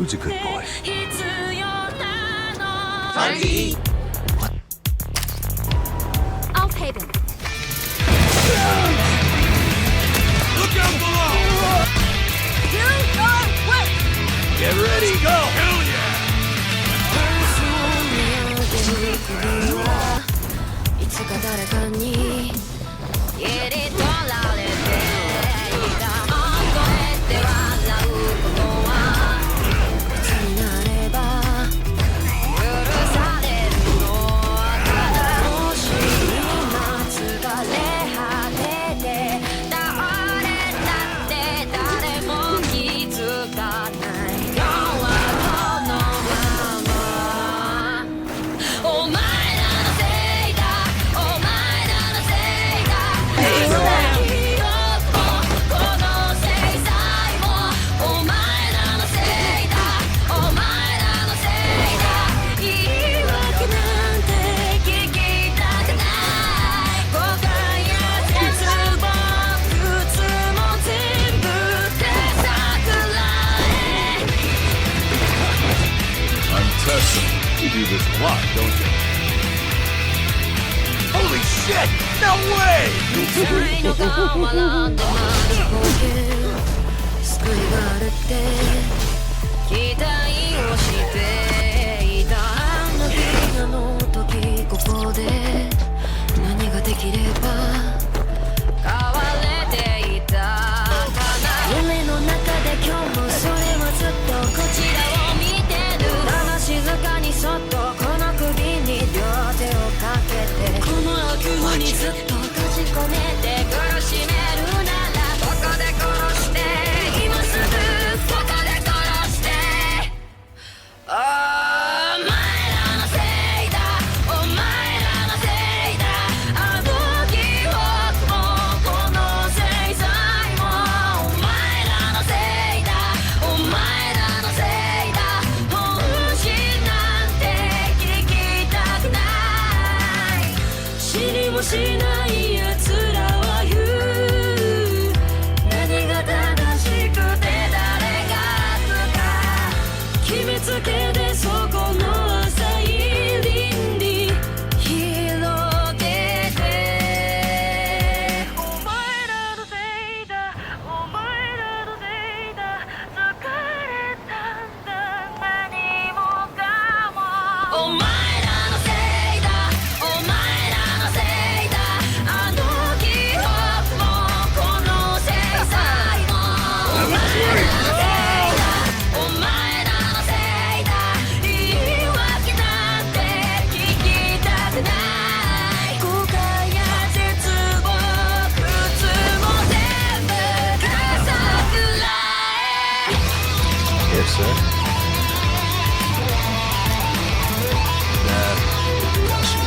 Who's a good boy? Time to eat. I'll pay them. Look out below! Do your work! Get ready, go! Hell yeah! いつか誰かに切り取られていたあんどえて笑うことはいつになれば許されるのただ星に夏がれ果てて倒れたって誰も気づかない今日はこのままお前You do this a lot, don't you? Holy shit! No way! 愛の変わらんで待ち焦げ救いがあるって期待をしていたあの日あの時ここで何ができれば変われていたかな夢の中で今日もそれはずっとこちらを見てるだが静かにそっとこの首に両手をかけてこの悪夢にずっと閉じ込めて苦しめるならここで殺して今すぐここで殺してお前らのせいだお前らのせいだあの記憶もこの制裁もお前らのせいだお前らのせいだ本心なんて聞きたくない知りもしない奴らは言う何が正しくて誰が悪か決めつけてそこの浅い倫理広げてお前らのせいだお前らのせいだ疲れたんだ何もかもお前らのせいだお前らのせいだあの記憶もこの制裁もお前らのせいだお前らのせいだ言い訳なんて聞きたくない後悔や絶望苦痛も全部かさくらえ Yes, sir. Nah, Yoshi.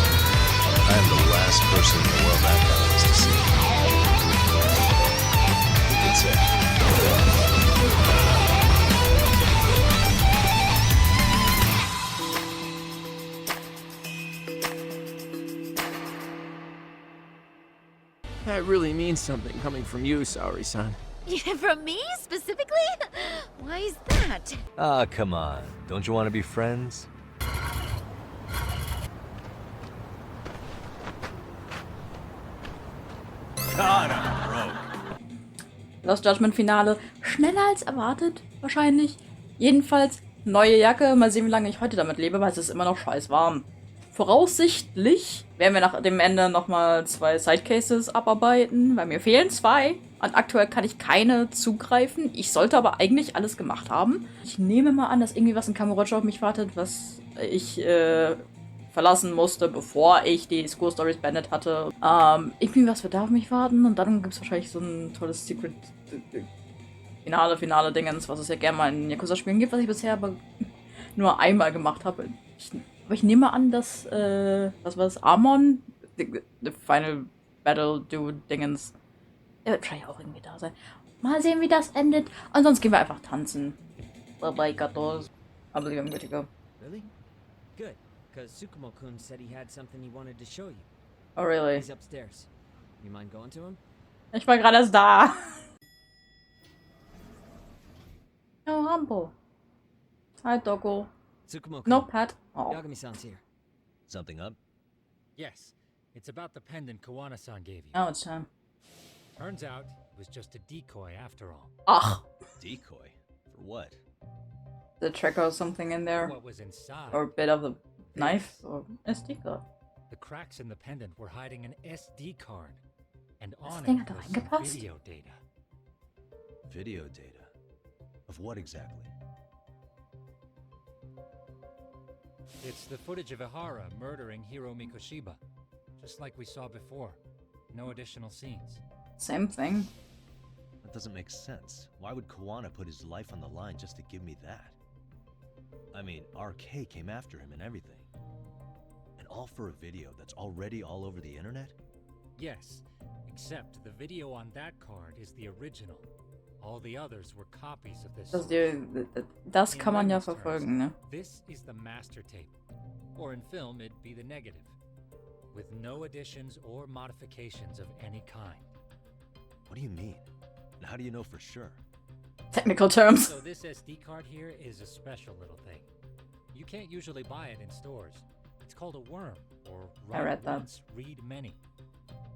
I am the last person in the world that guy wants to see. Good say. That really means something coming from you, Saori-san. Yeah, from me specifically? Why is that? Ah, come on. Don't you want to be friends? God, I'm broke. Das Judgment-Finale schneller als erwartet, wahrscheinlich. Jedenfalls neue Jacke. Mal sehen, wie lange ich heute damit lebe, weil es ist immer noch scheiß warm. Voraussichtlich werden wir nach dem Ende nochmal 2 Sidecases abarbeiten, weil mir fehlen 2. Und aktuell kann ich keine zugreifen. Ich sollte aber eigentlich alles gemacht haben. Ich nehme mal an, dass irgendwie was in Kamurocho auf mich wartet, was ich verlassen musste, bevor ich die School Stories beendet hatte. Irgendwie was wird da auf mich warten und dann gibt es wahrscheinlich so ein tolles Secret Finale-Dingens, was es ja gerne mal in Yakuza-Spielen gibt, was ich bisher aber nur einmal gemacht habe. Aber ich nehme an, dass, was war das? Amon? The Final Battle Dude Dingens. Der wird wahrscheinlich auch irgendwie da sein. Mal sehen, wie das endet. Und sonst gehen wir einfach tanzen. Bye-bye, Gatos. I believe I'm good to go. Really? Good, because Tsukumo-kun said he had something he wanted to show you. Oh, really? He's upstairs. You mind going to him? Ich war gerade erst da. Oh, Rambo. Hi, Doggo. Tsukumo-kun. No pet. Oh. Yagami-san's here. Something up? Yes, it's about the pendant Kawana-san gave you. Oh, it's time. Turns out it was just a decoy after all. Ach. Decoy? For what? The trick or something in there. What was inside? Or a bit of the knife. Or SD card. The cracks in the pendant were hiding an SD card. And on Ding it hat da was reingepasst? video data. Video data? Of what exactly? It's the footage of Ihara murdering Hiro Mikoshiba. Just like we saw before. No additional scenes. Same thing. That doesn't make sense. Why would Kawana put his life on the line just to give me that? I mean, RK came after him and everything. And all for a video that's already all over the internet? Yes, except the video on that card is the original. All the others were copies of this. Das kann man ja In layman's verfolgen, ne? terms, this is the master tape. Or in film, it'd be the negative. With no additions or modifications of any kind. What do you mean? And how do you know for sure? Technical terms. So this SD card here is a special little thing. You can't usually buy it in stores. It's called a worm, or I read write that. once, read many.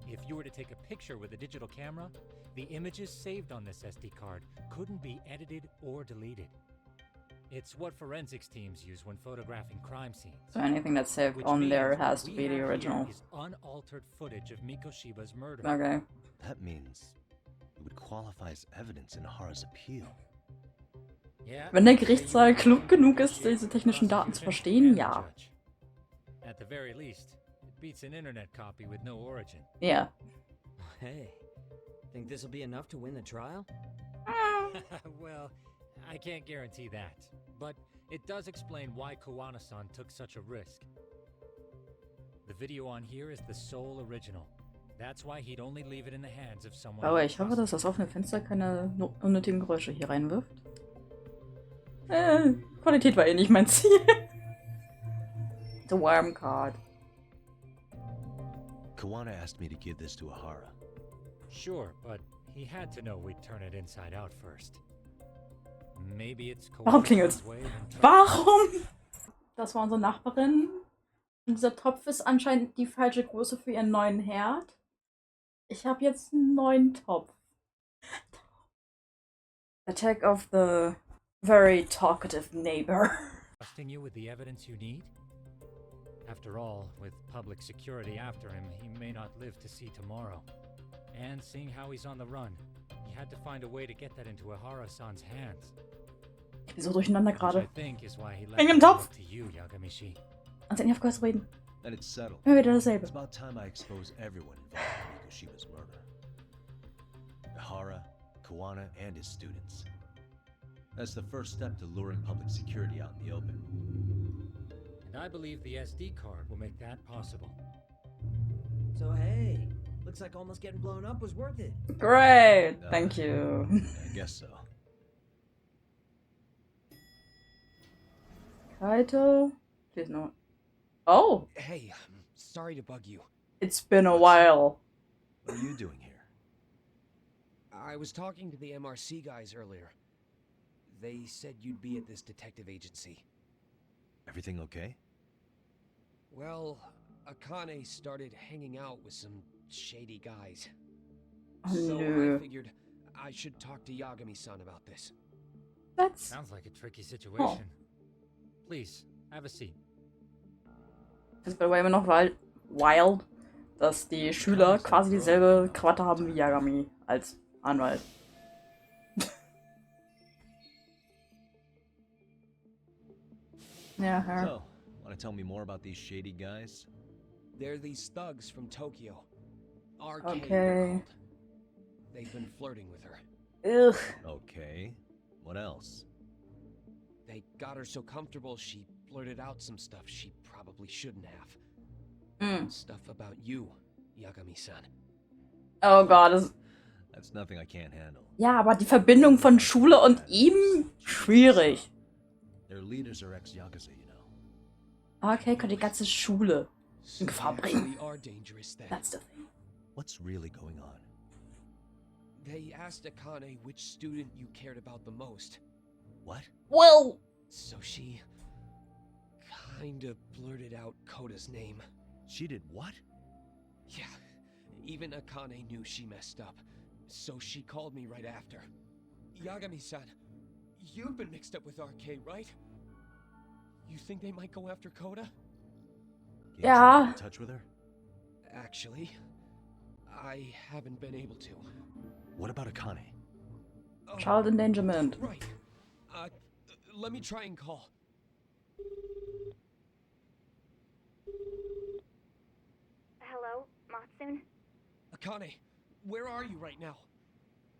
If you were to take a picture with a digital camera, the images saved on this SD card couldn't be edited or deleted. It's what forensics teams use when photographing crime scenes. So anything that's saved Which on there means has what to we be the have here original. is unaltered footage of Mikoshiba's murder. Okay. That means it would qualify as evidence in Hara's appeal. Yeah, Wenn der so you Gerichtssaal would klug genug ist, appreciate diese the technischen Daten zu prosecution verstehen, and the ja. judge. At the very least, it beats an internet copy with no origin. Ja. Hey, think this'll be enough to win the trial? Well, I can't guarantee that, but it does explain why Kawana-san took such a risk. The video on here is the sole original. That's why he'd only leave it in the hands of someone. Aber he ich hoffe, dass trusted. das offene Fenster keine unnötigen Geräusche hier reinwirft. Qualität war eh nicht mein Ziel. The worm card. Kawana asked me to give this to Ihara. Sure, but he had to know we'd turn it inside out first. Maybe it's Warum klingelt's? Kawana-san's way of Warum? Das war unsere Nachbarin. Und dieser Topf ist anscheinend die falsche Größe für ihren neuen Herd. Ich habe jetzt einen neuen Topf. Attack of the very talkative neighbor. trusting you with the evidence you need? After all, with public security after him, he may not live to see tomorrow. And seeing how he's on the run, he had to find a way to get that into Ihara-san's hands. Ich bin so durcheinander Which I gerade. think is why he left Wegen dem it Topf. up to you, Yagamishi. Als hätten wir aufgehört zu reden. Then it's settled. Immer wieder dasselbe. It's about time I expose everyone involved in Mikoshiba's murder. Ihara, Kawana, and his students. That's the first step to luring public security out in the open. And I believe the SD card will make that possible. So hey, looks like almost getting blown up was worth it. Great. Thank you. I guess so. Kaito. Please no. Oh, Hey, I'm sorry to bug you. it's been a while. What are you doing here? I was talking to the MRC guys earlier. They said you'd be at this detective agency. Everything okay? Well, Akane started hanging out with some shady guys. Oh, So no. I figured I should talk to Yagami-san about this. That's Sounds like a tricky situation. Please, have a seat. ist bei immer noch wild, dass die Schüler quasi dieselbe Krawatte haben wie Yagami als Anwalt. Ja, her. So, want to tell me more about these shady guys? They're these thugs from Tokyo. RK, Okay. they're called. They've been flirting with her. Ugh. Okay. What else? They got her so comfortable she blurted out some stuff she probably shouldn't have. Stuff about you, Yagami-san. Oh Gott. Das... That's nothing I can't handle. Ja, aber die Verbindung von Schule und ihm? Schwierig. Their leaders are ex-Yakuza, you know. Okay, kann die ganze Schule in So Gefahr they bringen. actually are dangerous then. That's the thing. What's really going on? They asked Akane which student you cared about the most. What? Well, So she kinda blurted out Koda's name. She did what? Yeah, even Akane knew she messed up, so she called me right after. Yagami-san, you've been mixed up with RK, right? You think they might go after Koda? Can you try to get in touch with her? Actually, I haven't been able to. What about Akane? Child endangerment. Right. Let me try and call. Hello, Matsun? Akane, where are you right now?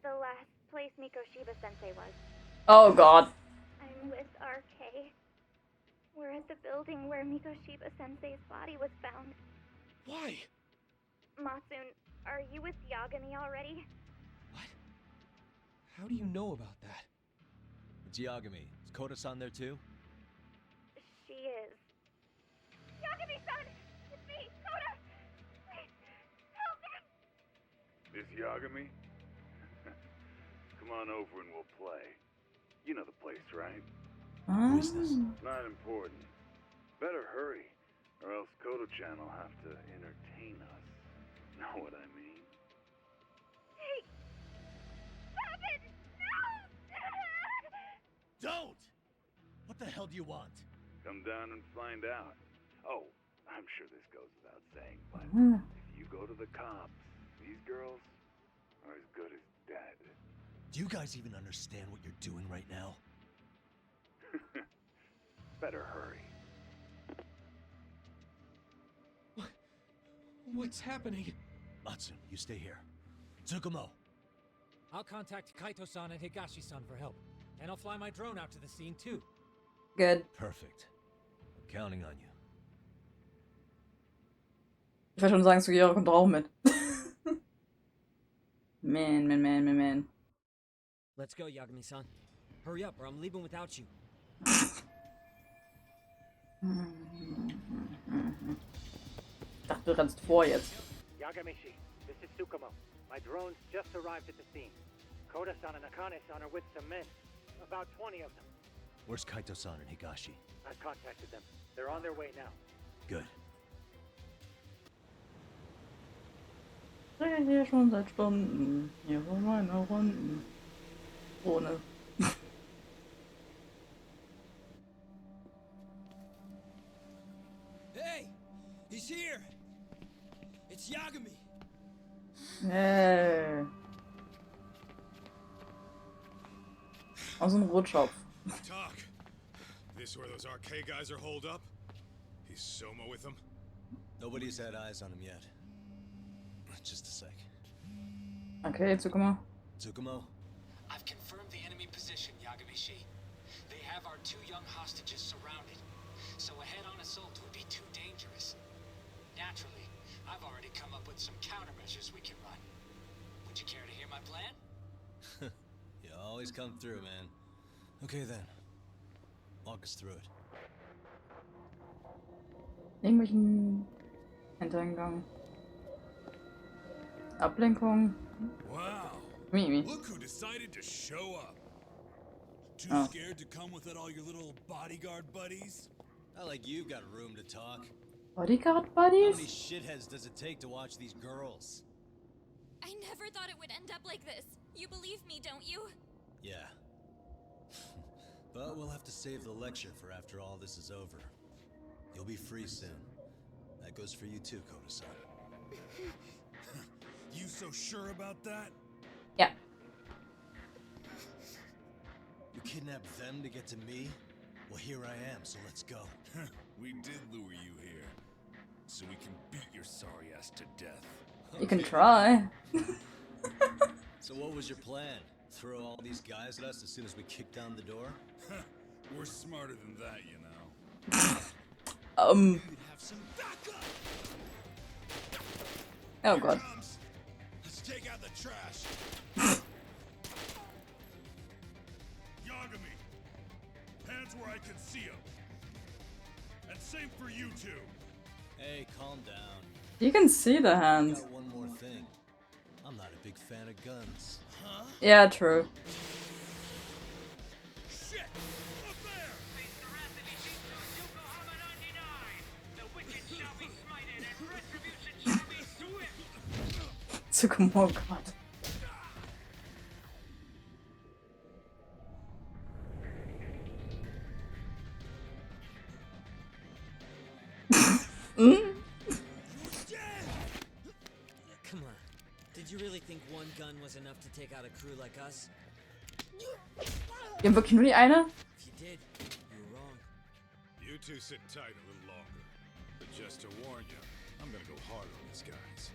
The last place Mikoshiba-sensei was. Oh god. I'm with RK. We're at the building where Mikoshiba-sensei's body was found. Why? Matsun, are you with Yagami already? What? How do you know about that? It's Yagami. Is Koda-san there too? She is. Yagami-san! It's me, Koda! Please, help me! This Yagami? Come on over and we'll play. You know the place, right? Who is this? Not important. Better hurry, or else Kodo-chan will have to entertain us. Know what I mean? Hey! Stop it! No! Don't! What the hell do you want? Come down and find out. Oh, I'm sure this goes without saying, but if you go to the cops, these girls are as good as dead. Do you guys even understand what you're doing right now? Better hurry. What's happening? Matsu, you stay here. Tsukumo. I'll contact Kaito-san and Higashi-san for help. And I'll fly my drone out to the scene too. Good. Perfect. I'm counting on you. Ich wollte schon sagen, Sugiura kommt auch mit. Man. Let's go, Yagami-san. Hurry up, or I'm leaving without you. Ich dachte, du rennst vor jetzt. Yagamishi, this is Tsukumo. My drones just arrived at the scene. Koda-san and Akane-san are with some men. About 20 of them. Where's Kaito-san and Higashi? I've contacted them. They're on their way now. Good. Ich drehe hier schon seit Stunden. Hier sind meine Runden. Ohne. Hey! He's here! It's Yagami! Hey. Aus dem Rotschopf. Talk. This where those RK guys are holed up? Is Soma with them? Nobody's had eyes on him yet. Just a sec. Okay, Tsukumo. Tsukumo? I've confirmed the enemy position, Yagami-shi. They have our 2 young hostages surrounded, so a head-on assault would be too dangerous. Naturally, I've already come up with some countermeasures we can run. Would you care to hear my plan? You always come through, man. Okay then. Walk us through it. Irgendwelchen Hintereingang. Ablenkung. Wow. Mimi. Look who decided to show up. Too scared to come with all your little bodyguard buddies? Not like you've got room to talk. Bodyguard How buddies? many shitheads does it take to watch these girls? I never thought it would end up like this. You believe me, don't you? Yeah. But we'll have to save the lecture for after all this is over. You'll be free soon. That goes for you too, Koda-san. You so sure about that? Ja. You kidnapped them to get to me? Well, here I am, so let's go. We did lure you here, so we can beat your sorry ass to death. You can try. So what was your plan? Throw all these guys at us as soon as we kick down the door? We're smarter than that, you know. You'd have some backup! Oh god. Let's take out the trash. Yagami, hands where I can see them. And same for you two. Hey, calm down. You can see the hands. Got one more thing. I'm not a big fan of guns. Yeah, true. Shit! Up there! Tsukumo, oh Gott. Come on. Did you really think one gun was enough to take out a crew like us? Wir haben wirklich nur die eine? If you did, you're wrong. You two sit tight a little longer. But just to warn you, I'm gonna go hard on these guys.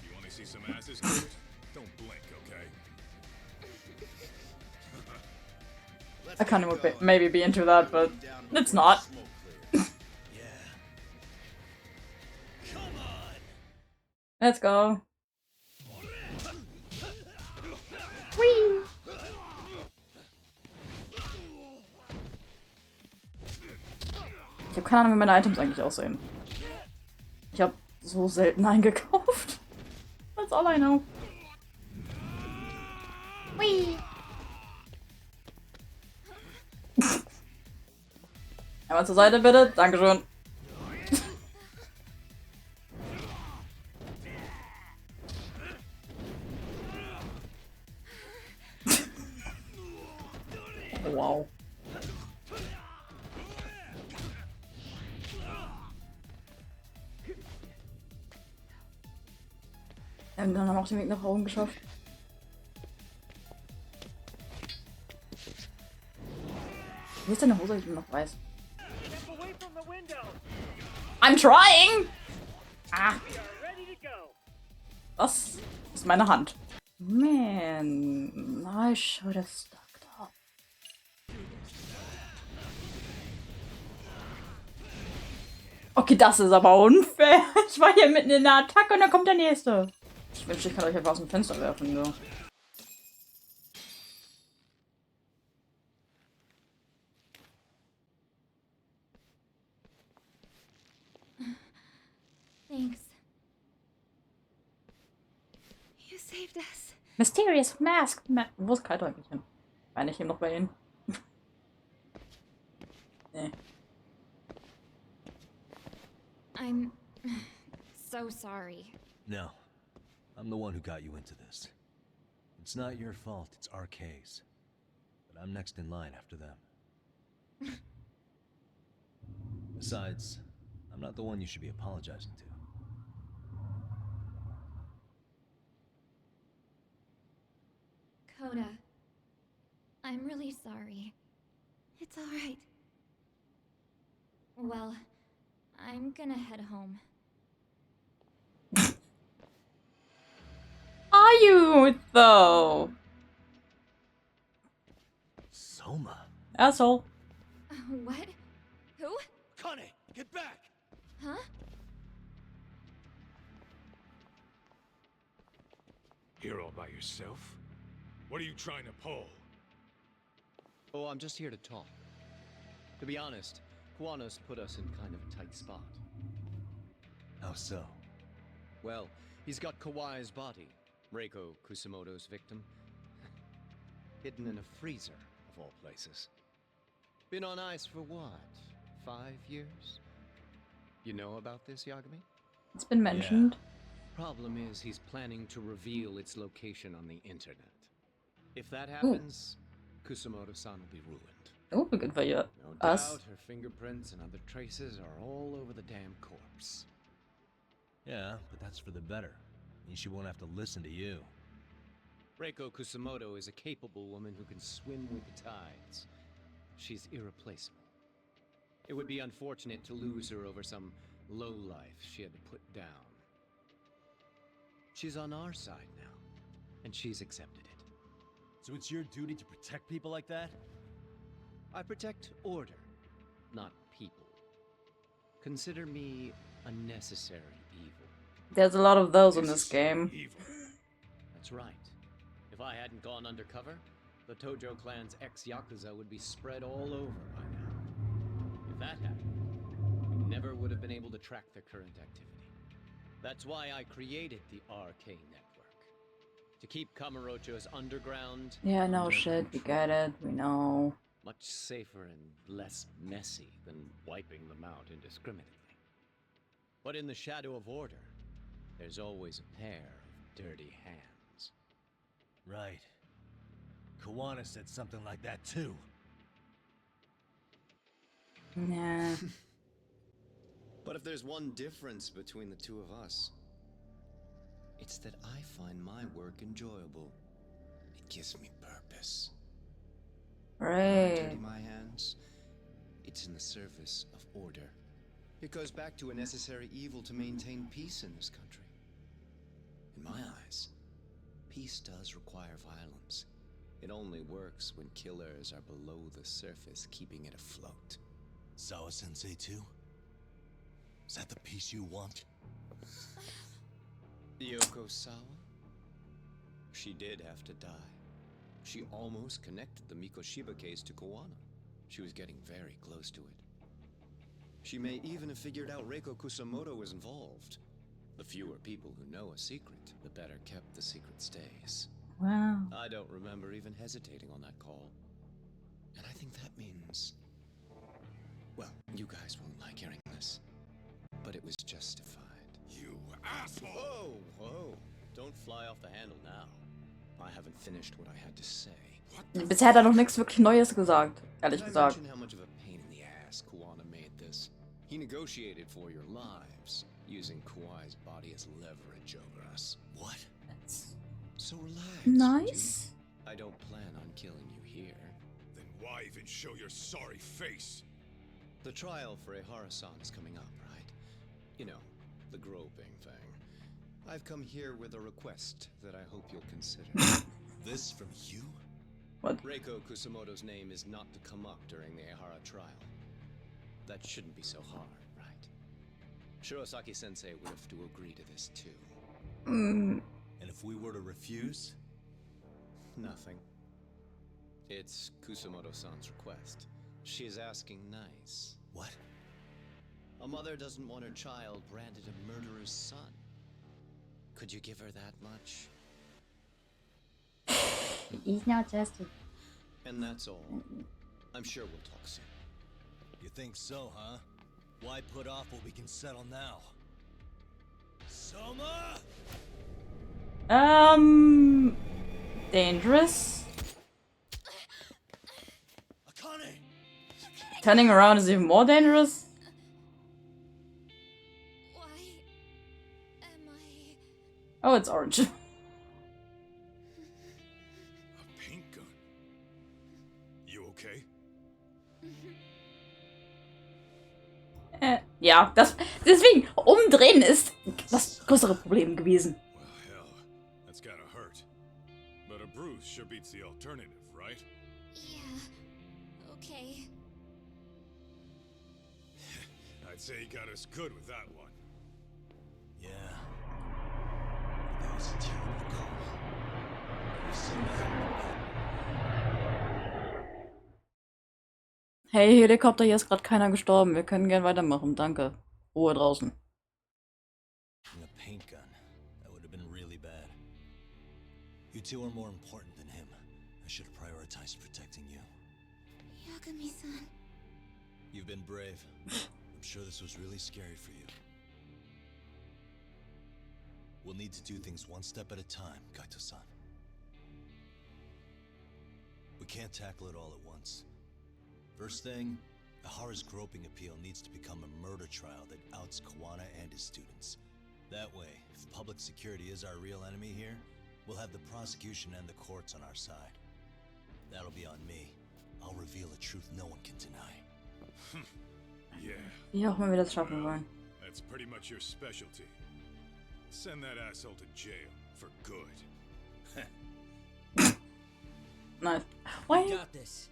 You wanna see some asses kicked? Don't blink, okay? I kind of would maybe be into that, but it's not. Let's go. Whee! Ich habe keine Ahnung, wie meine Items eigentlich aussehen. Ich habe so selten eingekauft. That's all I know. Whee! Einmal zur Seite bitte. Dankeschön. Wow. Ja, und dann haben wir auch den Weg nach oben geschafft. Wie ist deine Hose, ich bin noch weiß? I'm trying! Ah. Das ist meine Hand. Man, I should have stuck up. Okay, das ist aber unfair. Ich war hier mitten in der Attacke und dann kommt der nächste. Ich wünschte, ich kann euch einfach aus dem Fenster werfen, so. Thanks. You saved us. Mysterious Mask. Wo ist Kaito eigentlich hin? War ich eben noch bei ihnen? Nee. I'm so sorry. No. I'm the one who got you into this. It's not your fault, it's RK's. But I'm next in line after them. Besides, I'm not the one you should be apologizing to. Coda, I'm really sorry. It's all right. Well, I'm gonna head home. Are you, though? Soma. Asshole. What? Who? Kane, get back! Huh? Here all by yourself? What are you trying to pull? Oh, I'm just here to talk. To be honest, Kuwano's put us in kind of a tight spot. How so? Well, he's got Kawai's body, Reiko Kusumoto's victim, hidden in a freezer, of all places. Been on ice for what, 5 years? You know about this, Yagami? It's been mentioned. Yeah. Problem is, he's planning to reveal its location on the internet. If that happens, Kusumoto-san will be ruined. Oh, good for you. No doubt, her fingerprints and other traces are all over the damn corpse. Yeah, but that's for the better. Means she won't have to listen to you. Reiko Kusumoto is a capable woman who can swim with the tides. She's irreplaceable. It would be unfortunate to lose her over some lowlife she had to put down. She's on our side now, and she's accepted it. So it's your duty to protect people like that? I protect order, not people. Consider me a necessary evil. There's a lot of those in this game. That's right. If I hadn't gone undercover, the Tojo clan's ex-Yakuza would be spread all over by now. If that happened, we never would have been able to track their current activity. That's why I created the RK network. To keep Kamurocho's underground... Yeah, no shit, we get it, we know. Much safer and less messy than wiping them out indiscriminately. But in the shadow of order, there's always a pair of dirty hands. Right. Kawana said something like that too. Nah. But if there's one difference between the two of us, it's that I find my work enjoyable. It gives me purpose. When I dirty Right. my hands, it's in the service of order. It goes back to a necessary evil to maintain peace in this country. In my eyes, peace does require violence. It only works when killers are below the surface, keeping it afloat. Sawa-sensei too? Is that the peace you want? Yoko Sawa? She did have to die. She almost connected the Mikoshiba case to Kawana. She was getting very close to it. She may even have figured out Reiko Kusamoto was involved. The fewer people who know a secret, the better kept the secret stays. Wow. I don't remember even hesitating on that call. And I think that means... Well, you guys won't like hearing this, but it was justified. You asshole! Whoa, whoa. Don't fly off the handle now. I haven't finished what I had to say. Bisher hat er noch nichts wirklich Neues gesagt, ehrlich Did I gesagt. mention how much of a pain in the ass Kawana made this? He negotiated for your lives, using Kawai's body as leverage over us. What? So relax. Nice. I don't plan on killing you here. Then why even show your sorry face? The trial for Ehara-san is coming up, right? You know, the groping thing. I've come here with a request that I hope you'll consider. This from you? What? Reiko Kusamoto's name is not to come up during the Ehara trial. That shouldn't be so hard, right? Shirosaki-sensei would have to agree to this too. Mm. And if we were to refuse? Nothing. It's Kusamoto-san's request. She is asking nice. What? A mother doesn't want her child branded a murderer's son. Could you give her that much? He's not just a... And that's all. I'm sure we'll talk soon. You think so, huh? Why put off what we can settle now? Soma! Dangerous? Akane! Turning around is even more dangerous? Why am I... Oh, it's orange. Paint gun. You okay? Ja, deswegen, umdrehen ist das größere Problem gewesen. Well, hell, that's gotta hurt. But a bruise sure beats the alternative, right? Yeah. Okay. I'd say he got us good with that one. Yeah. That was a terrible call. You see that? Hey, Helikopter, hier ist gerade keiner gestorben. Wir können gern weitermachen. Danke. Ruhe draußen. A paint gun. That would have been really bad. You two are more important than him. I should have prioritized protecting you. Yagami-san. You've been brave. I'm sure this was really scary for you. We'll need to do things one step at a time, Kaito-san. We can't tackle it all at once. First thing, Ehara's groping appeal needs to become a murder trial that outs Kawana and his students. That way, if public security is our real enemy here, we'll have the prosecution and the courts on our side. That'll be on me. I'll reveal a truth no one can deny. Yeah. Wie auch immer wir das schaffen wollen. That's pretty much your specialty. Send that asshole to jail for good. Nice. You Why? got this,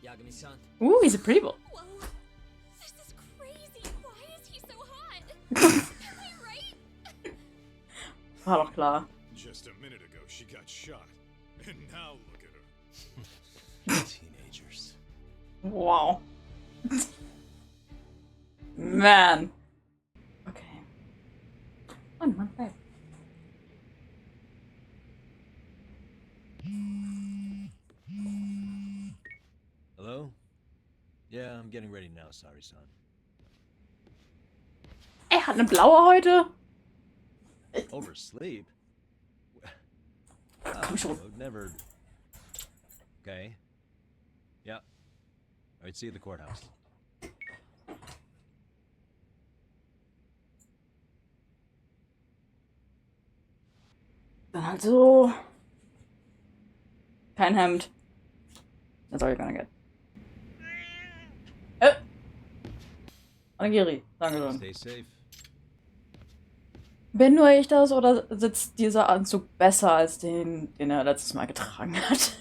Yagami-san. Ooh, he's a pretty boy. Whoa. This is crazy. Why is he so hot? Am I right? War doch klar. Just a minute ago, she got shot. And now look at her. Teenagers. Wow. Man. Okay. Und man bleibt. Hello? Yeah, I'm getting ready now, sorry-san. Er hat eine blaue heute. Oversleep? Komm schon. I would never. Okay. Yeah. All right. See you at the courthouse. Dann halt so. Kein Hemd. That's all you're gonna get. Anagiri, danke Stay safe. Bin nur ich das oder sitzt dieser Anzug besser als den er letztes Mal getragen hat?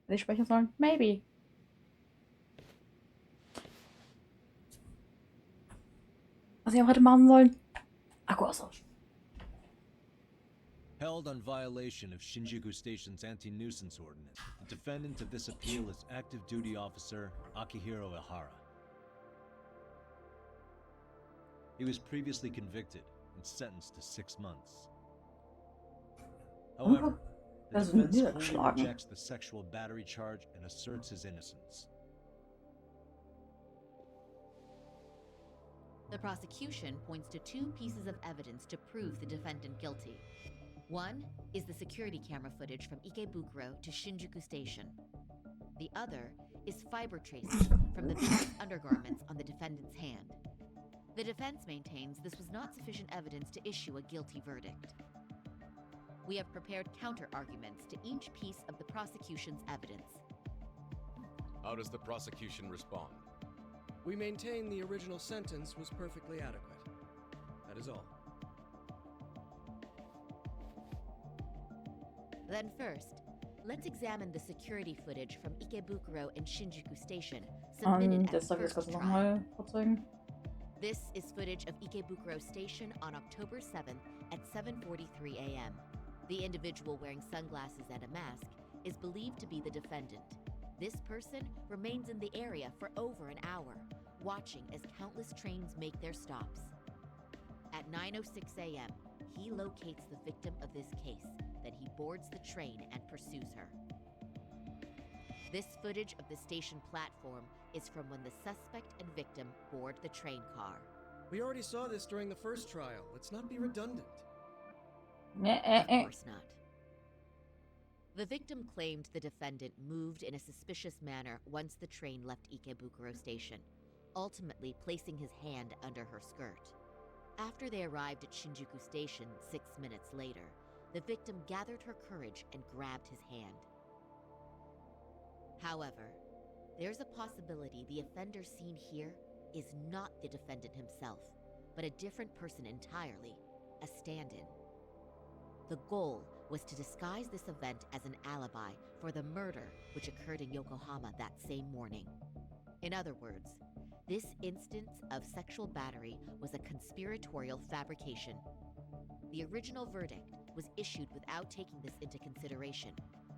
Hätte ich sprechen sollen? Maybe. Was ich auch hätte machen sollen? Akku austauschen. Held on violation of Shinjuku Station's anti-nuisance ordinance, the defendant of this appeal is active duty officer Akihiro Ihara. He was previously convicted and sentenced to 6 months. However, the defense fully rejects the sexual battery charge and asserts his innocence. The prosecution points to 2 pieces of evidence to prove the defendant guilty. One is the security camera footage from Ikebukuro to Shinjuku Station. The other is fiber traces from the victim's undergarments on the defendant's hand. The defense maintains this was not sufficient evidence to issue a guilty verdict. We have prepared counter-arguments to each piece of the prosecution's evidence. How does the prosecution respond? We maintain the original sentence was perfectly adequate. That is all. Then first, let's examine the security footage from Ikebukuro and Shinjuku Station submitted at the first trial. This is footage of Ikebukuro Station on October 7th at 7:43 a.m. The individual wearing sunglasses and a mask is believed to be the defendant. This person remains in the area for over an hour, watching as countless trains make their stops. At 9:06 a.m., he locates the victim of this case, then he boards the train and pursues her. This footage of the station platform is from when the suspect and victim board the train car. We already saw this during the first trial. Let's not be redundant. Of course not. The victim claimed the defendant moved in a suspicious manner once the train left Ikebukuro Station, ultimately placing his hand under her skirt. After they arrived at Shinjuku Station 6 minutes later, the victim gathered her courage and grabbed his hand. However, there's a possibility the offender seen here is not the defendant himself, but a different person entirely, a stand-in. The goal was to disguise this event as an alibi for the murder which occurred in Yokohama that same morning. In other words, this instance of sexual battery was a conspiratorial fabrication. The original verdict was issued without taking this into consideration,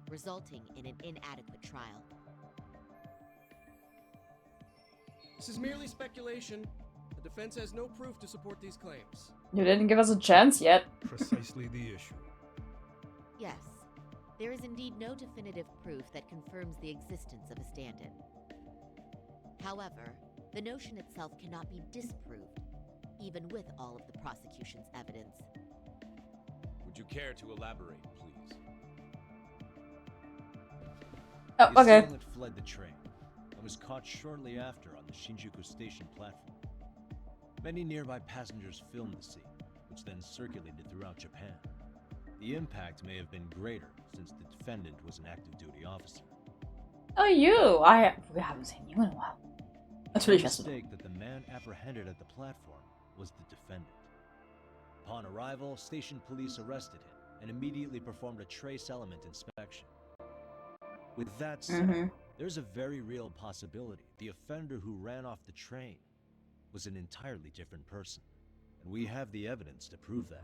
resulting in an inadequate trial. This is merely speculation. The defense has no proof to support these claims. You didn't give us a chance yet. Precisely the issue. Yes, there is indeed no definitive proof that confirms the existence of a stand-in. However, the notion itself cannot be disproved, even with all of the prosecution's evidence. Would you care to elaborate, please? Oh, The okay. assailant fled the train and was caught shortly after on the Shinjuku Station platform. Many nearby passengers filmed the scene, which then circulated throughout Japan. The impact may have been greater since the defendant was an active duty officer. Oh, you! We haven't seen you in a while. Natürlich The hast du doch. mistake that the man apprehended at the platform was the defendant. Upon arrival, station police arrested him and immediately performed a trace element inspection. With that said, there's a very real possibility the offender who ran off the train was an entirely different person, and we have the evidence to prove that.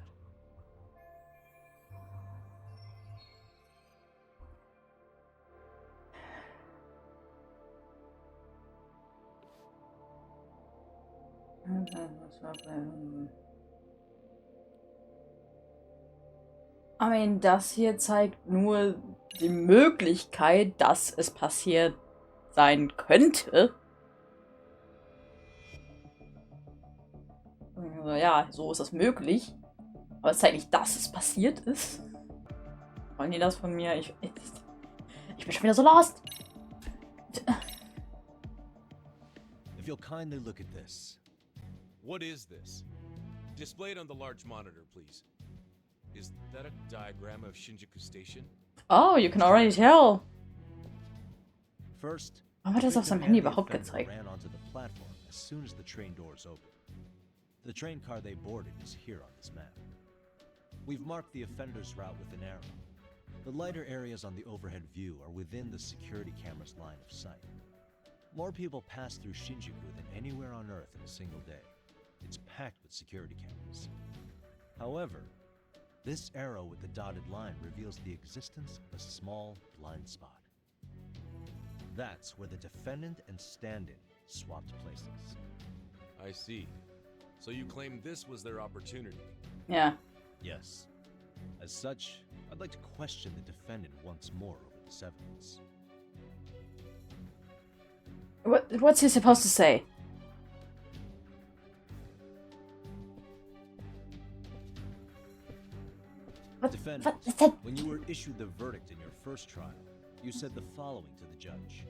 I mean, das hier zeigt nur die Möglichkeit, dass es passiert sein könnte. Also, ja, so ist das möglich. Aber es zeigt nicht, dass es passiert ist. Wollen die das von mir? Ich bin schon wieder so lost. If you'll kindly look at this. What is this? Display it on the large monitor, please. Is that a diagram of Shinjuku Station? Oh, you can already tell. First, Warum hat das auf seinem Handy überhaupt gezeigt? ran onto the platform as soon as the train doors opened. The train car they boarded is here on this map. We've marked the offender's route with an arrow. The lighter areas on the overhead view are within the security camera's line of sight. More people pass through Shinjuku than anywhere on Earth in a single day. It's packed with security cameras. However, this arrow with the dotted line reveals the existence of a small blind spot. That's where the defendant and stand-in swapped places. I see. So you claim this was their opportunity? Yeah. Yes. As such, I'd like to question the defendant once more over this evidence. What's he supposed to say? Defendant, when you were issued the verdict in your first trial, you said the following to the judge.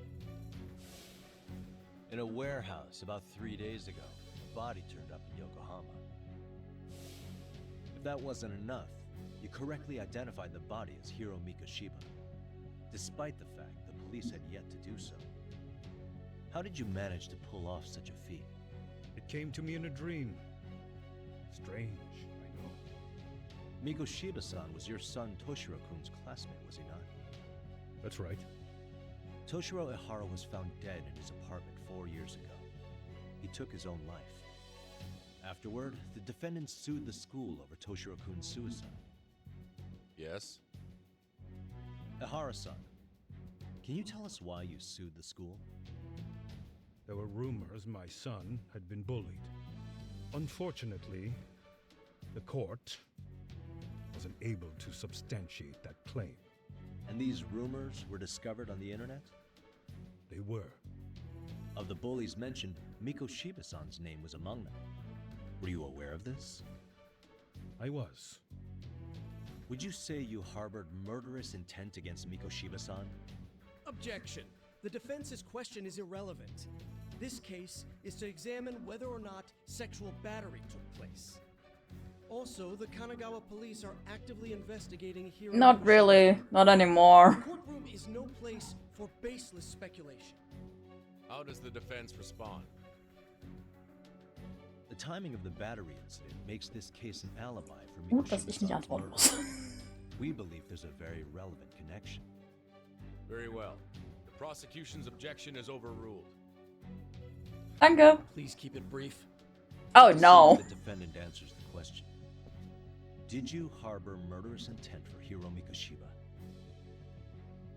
In a warehouse about 3 days ago, a body turned up in Yokohama. If that wasn't enough, you correctly identified the body as Hiro Mikoshiba, despite the fact the police had yet to do so. How did you manage to pull off such a feat? It came to me in a dream. Strange, I know. Mikoshiba-san was your son Toshiro-kun's classmate, was he not? That's right. Toshiro Ihara was found dead in his apartment 4 years ago. He took his own life. Afterward, the defendant sued the school over Toshiro-kun's suicide. Yes? Ihara-san, can you tell us why you sued the school? There were rumors my son had been bullied. Unfortunately, the court wasn't able to substantiate that claim. And these rumors were discovered on the internet? They were. Of the bullies mentioned, Mikoshiba-san's name was among them. Were you aware of this? I was. Would you say you harbored murderous intent against Mikoshiba-san? Objection. The defense's question is irrelevant. This case is to examine whether or not sexual battery took place. Also, the Kanagawa police are actively investigating Hiro. Not really. Not anymore. The courtroom is no place for baseless speculation. How does the defense respond? The timing of the battery incident makes this case an alibi for Gut, dass ich nicht Mikoshiba-san's antworten murder. muss. We believe there's a very relevant connection. Very well. The prosecution's objection is overruled. Danke. Please keep it brief. Oh no. The defendant answers the question. Did you harbor murderous intent for Hiro Mikoshiba?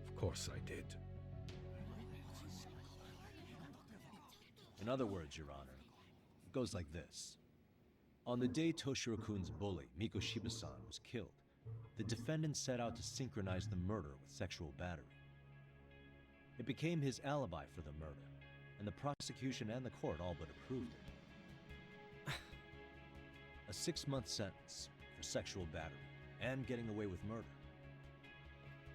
Of course I did. In other words, Your Honor, it goes like this. On the day Toshiro-kun's bully, Mikoshiba-san, was killed, the defendant set out to synchronize the murder with sexual battery. It became his alibi for the murder, and the prosecution and the court all but approved it. A 6-month sentence for sexual battery and getting away with murder.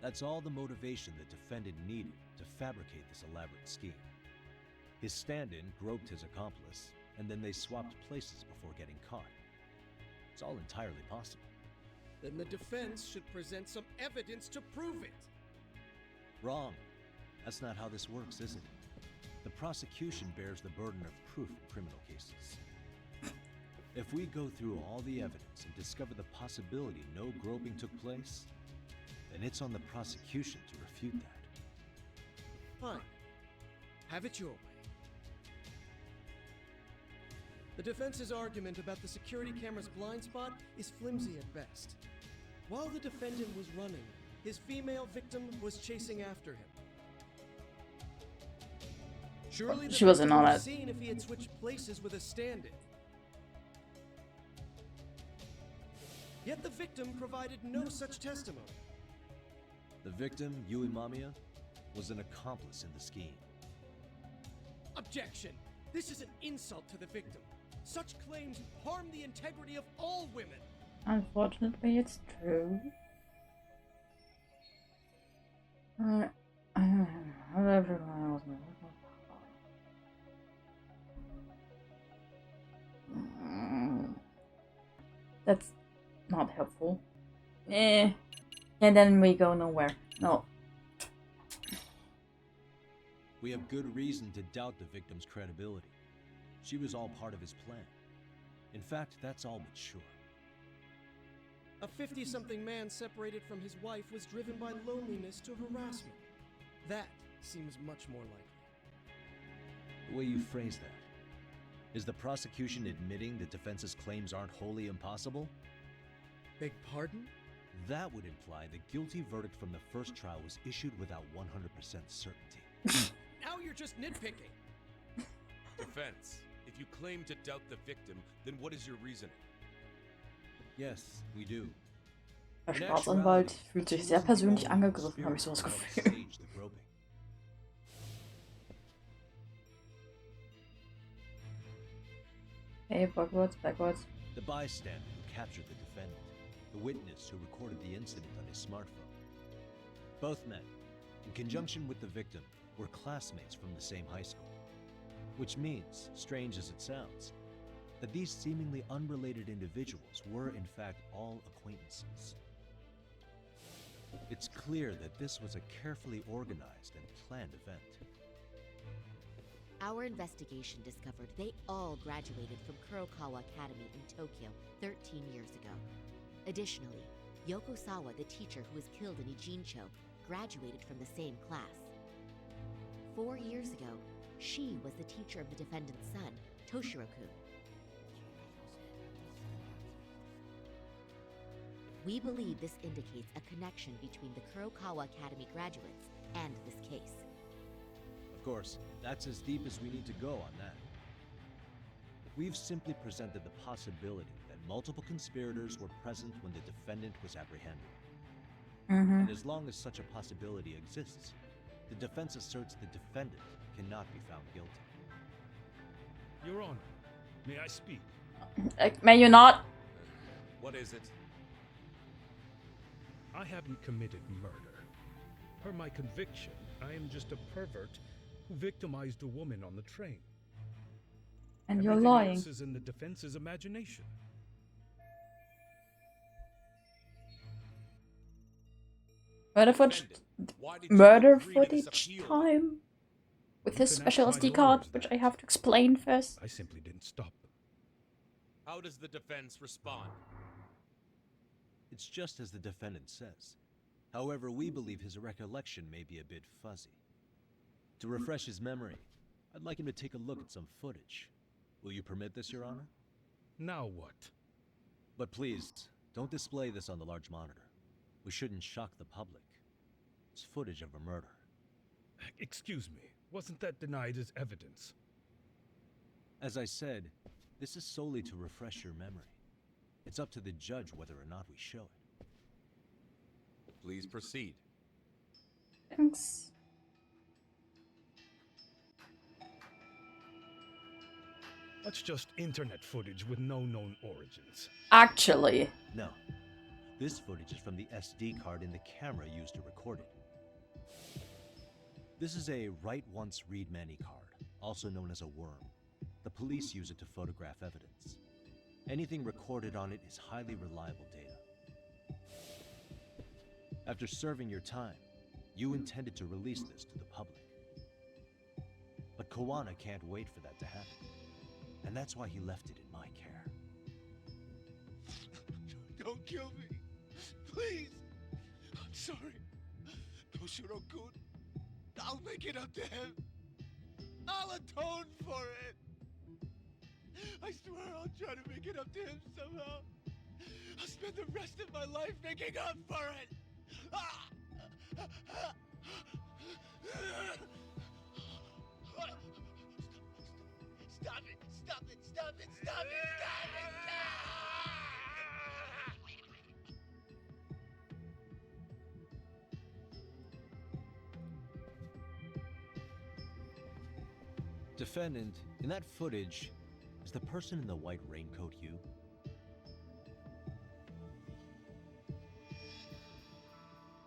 That's all the motivation the defendant needed to fabricate this elaborate scheme. His stand-in groped his accomplice, and then they swapped places before getting caught. It's all entirely possible. Then the defense should present some evidence to prove it. Wrong. That's not how this works, is it? The prosecution bears the burden of proof in criminal cases. If we go through all the evidence and discover the possibility no groping took place, then it's on the prosecution to refute that. Fine. Have it your way. The defense's argument about the security camera's blind spot is flimsy at best. While the defendant was running, his female victim was chasing after him. Surely the She wasn't victim on would it. have seen if he had switched places with a stand-in. Yet the victim provided no such testimony. The victim, Yui Mamiya, was an accomplice in the scheme. Objection! This is an insult to the victim. Such claims harm the integrity of all women. Unfortunately, it's true. That's not helpful. And then we go nowhere. No. We have good reason to doubt the victim's credibility. She was all part of his plan. In fact, that's all but sure. A 50-something man separated from his wife was driven by loneliness to harassment. That seems much more likely. The way you phrase that. Is the prosecution admitting the defense's claims aren't wholly impossible? Beg pardon? That would imply the guilty verdict from the first trial was issued without 100% certainty. Now you're just nitpicking. Defense, if you claim to doubt the victim, then what is your reasoning? Yes, we do. Der Staatsanwalt fühlt sich sehr persönlich angegriffen, habe ich so das Gefühl. Hey, backwards. The bystander who captured the defendant, the witness who recorded the incident on his smartphone. Both men, in conjunction with the victim, were classmates from the same high school. Which means, strange as it sounds, that these seemingly unrelated individuals were in fact all acquaintances. It's clear that this was a carefully organized and planned event. Our investigation discovered they all graduated from Kurokawa Academy in Tokyo 13 years ago. Additionally, Yoko Sawa, the teacher who was killed in Ijincho, graduated from the same class. 4 years ago, she was the teacher of the defendant's son, Toshiro-kun. We believe this indicates a connection between the Kurokawa Academy graduates and this case. Of course, that's as deep as we need to go on that. We've simply presented the possibility that multiple conspirators were present when the defendant was apprehended. And as long as such a possibility exists, the defense asserts the defendant cannot be found guilty. Your Honor, may I speak? May you not? What is it? I haven't committed murder. Per my conviction, I am just a pervert who victimized a woman on the train. And you're Everything lying. else is in the defense's imagination. Murder footage time with his special SD card, which I have to explain first. I simply didn't stop. How does the defense respond? It's just as the defendant says. However, we believe his recollection may be a bit fuzzy. To refresh his memory, I'd like him to take a look at some footage. Will you permit this, Your Honor? Now what? But please, don't display this on the large monitor. We shouldn't shock the public. It's footage of a murder. Excuse me, wasn't that denied as evidence? As I said, this is solely to refresh your memory. It's up to the judge whether or not we show it. Please proceed. Thanks. That's just internet footage with no known origins. Actually. No. This footage is from the SD card in the camera used to record it. This is a write once, read many card, also known as a worm. The police use it to photograph evidence. Anything recorded on it is highly reliable data. After serving your time, you intended to release this to the public. But Kawana can't wait for that to happen. And that's why he left it in my care. Don't kill me. Please. I'm sorry. Toshiro-kun. I'll make it up to him. I'll atone for it. I swear I'll try to make it up to him somehow. I'll spend the rest of my life making up for it. Stop it! Stop it! Stop it! Stop it! Stop it! Defendant, in that footage, is the person in the white raincoat you?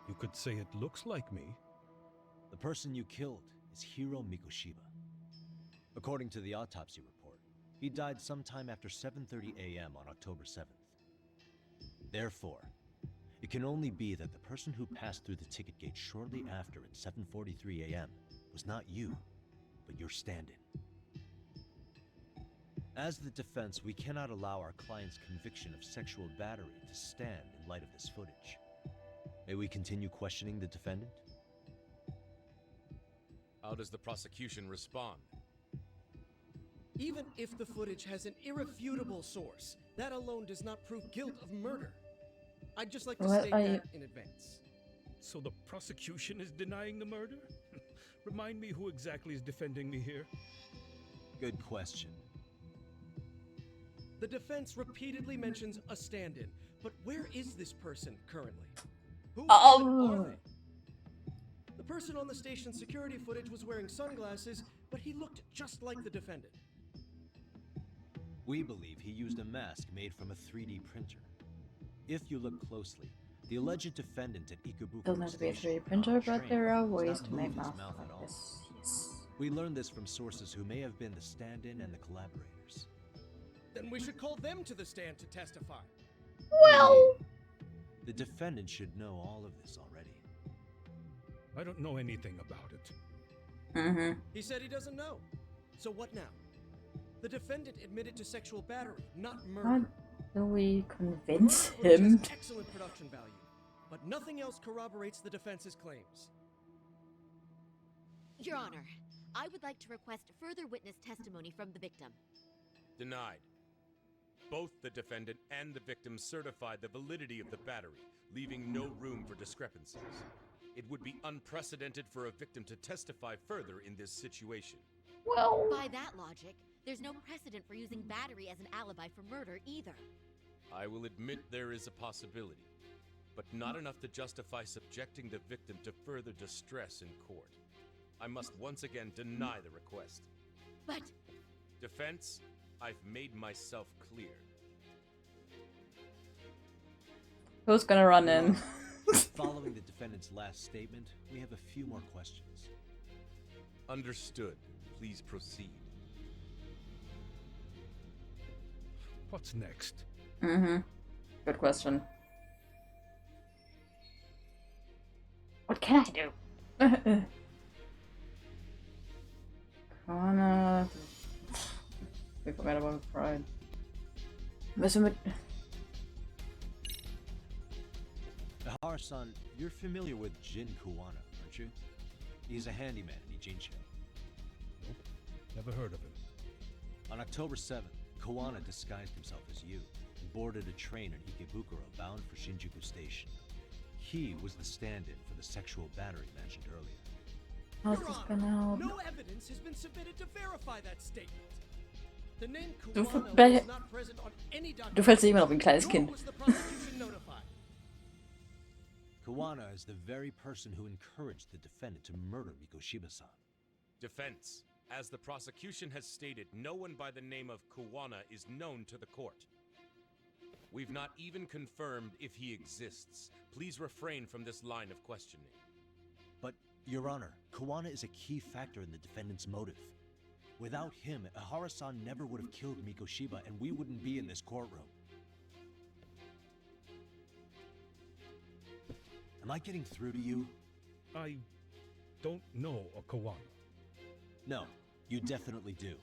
You could say it looks like me. person you killed is Hiro Mikoshiba. According to the autopsy report, he died sometime after 7:30 a.m. on October 7th. Therefore, it can only be that the person who passed through the ticket gate shortly after at 7:43 a.m. was not you, but your stand-in. As the defense, we cannot allow our client's conviction of sexual battery to stand in light of this footage. May we continue questioning the defendant? How does the prosecution respond? Even if the footage has an irrefutable source, that alone does not prove guilt of murder. I'd just like to state that in advance. So the prosecution is denying the murder? Remind me who exactly is defending me here? Good question. The defense repeatedly mentions a stand-in, but where is this person currently? Who are they? The person on the station's security footage was wearing sunglasses, but he looked just like the defendant. We believe he used a mask made from a 3D printer. If you look closely, the alleged defendant at Ikebukuro Doesn't have to be a 3D Station, printer, but there are ways does to not make move his masks mouth at like all. this. Yes. We learned this from sources who may have been the stand-in and the collaborators. Then we should call them to the stand to testify. Well, the defendant should know all of this already. I don't know anything about it. He said he doesn't know. So what now? The defendant admitted to sexual battery, not murder. How do we convince The murder footage him? has excellent production value, but nothing else corroborates the defense's claims. Your Honor, I would like to request further witness testimony from the victim. Denied. Both the defendant and the victim certified the validity of the battery, leaving no room for discrepancies. It would be unprecedented for a victim to testify further in this situation. Well, by that logic, there's no precedent for using battery as an alibi for murder either. I will admit there is a possibility, but not enough to justify subjecting the victim to further distress in court. I must once again deny the request. But... Defense, I've made myself clear. Who's gonna run in? Following the defendant's last statement, we have a few more questions. Understood. Please proceed. What's next? Good question. What can I do? Kana. We forgot about pride. Müssen wir... Ahara-san, you're familiar with Jin Kuwana, aren't you? He's a handyman in Ijincho. Nope, never heard of him. On October 7th, Kuwana disguised himself as you and boarded a train in Ikebukuro bound for Shinjuku Station. He was the stand-in for the sexual battery mentioned earlier. How's this gonna help? No evidence has been submitted to verify that statement. The name Du, Kuwana was not present on any document. du fällst immer noch wie ein kleines Nor Kind. was the prosecution notified. Kuwana is the very person who encouraged the defendant to murder Mikoshiba-san. Defense, as the prosecution has stated, no one by the name of Kuwana is known to the court. We've not even confirmed if he exists. Please refrain from this line of questioning. But, Your Honor, Kuwana is a key factor in the defendant's motive. Without him, Ahara-san never would have killed Mikoshiba and we wouldn't be in this courtroom. Am I getting through to you? I don't know a Kawana. No, you definitely do.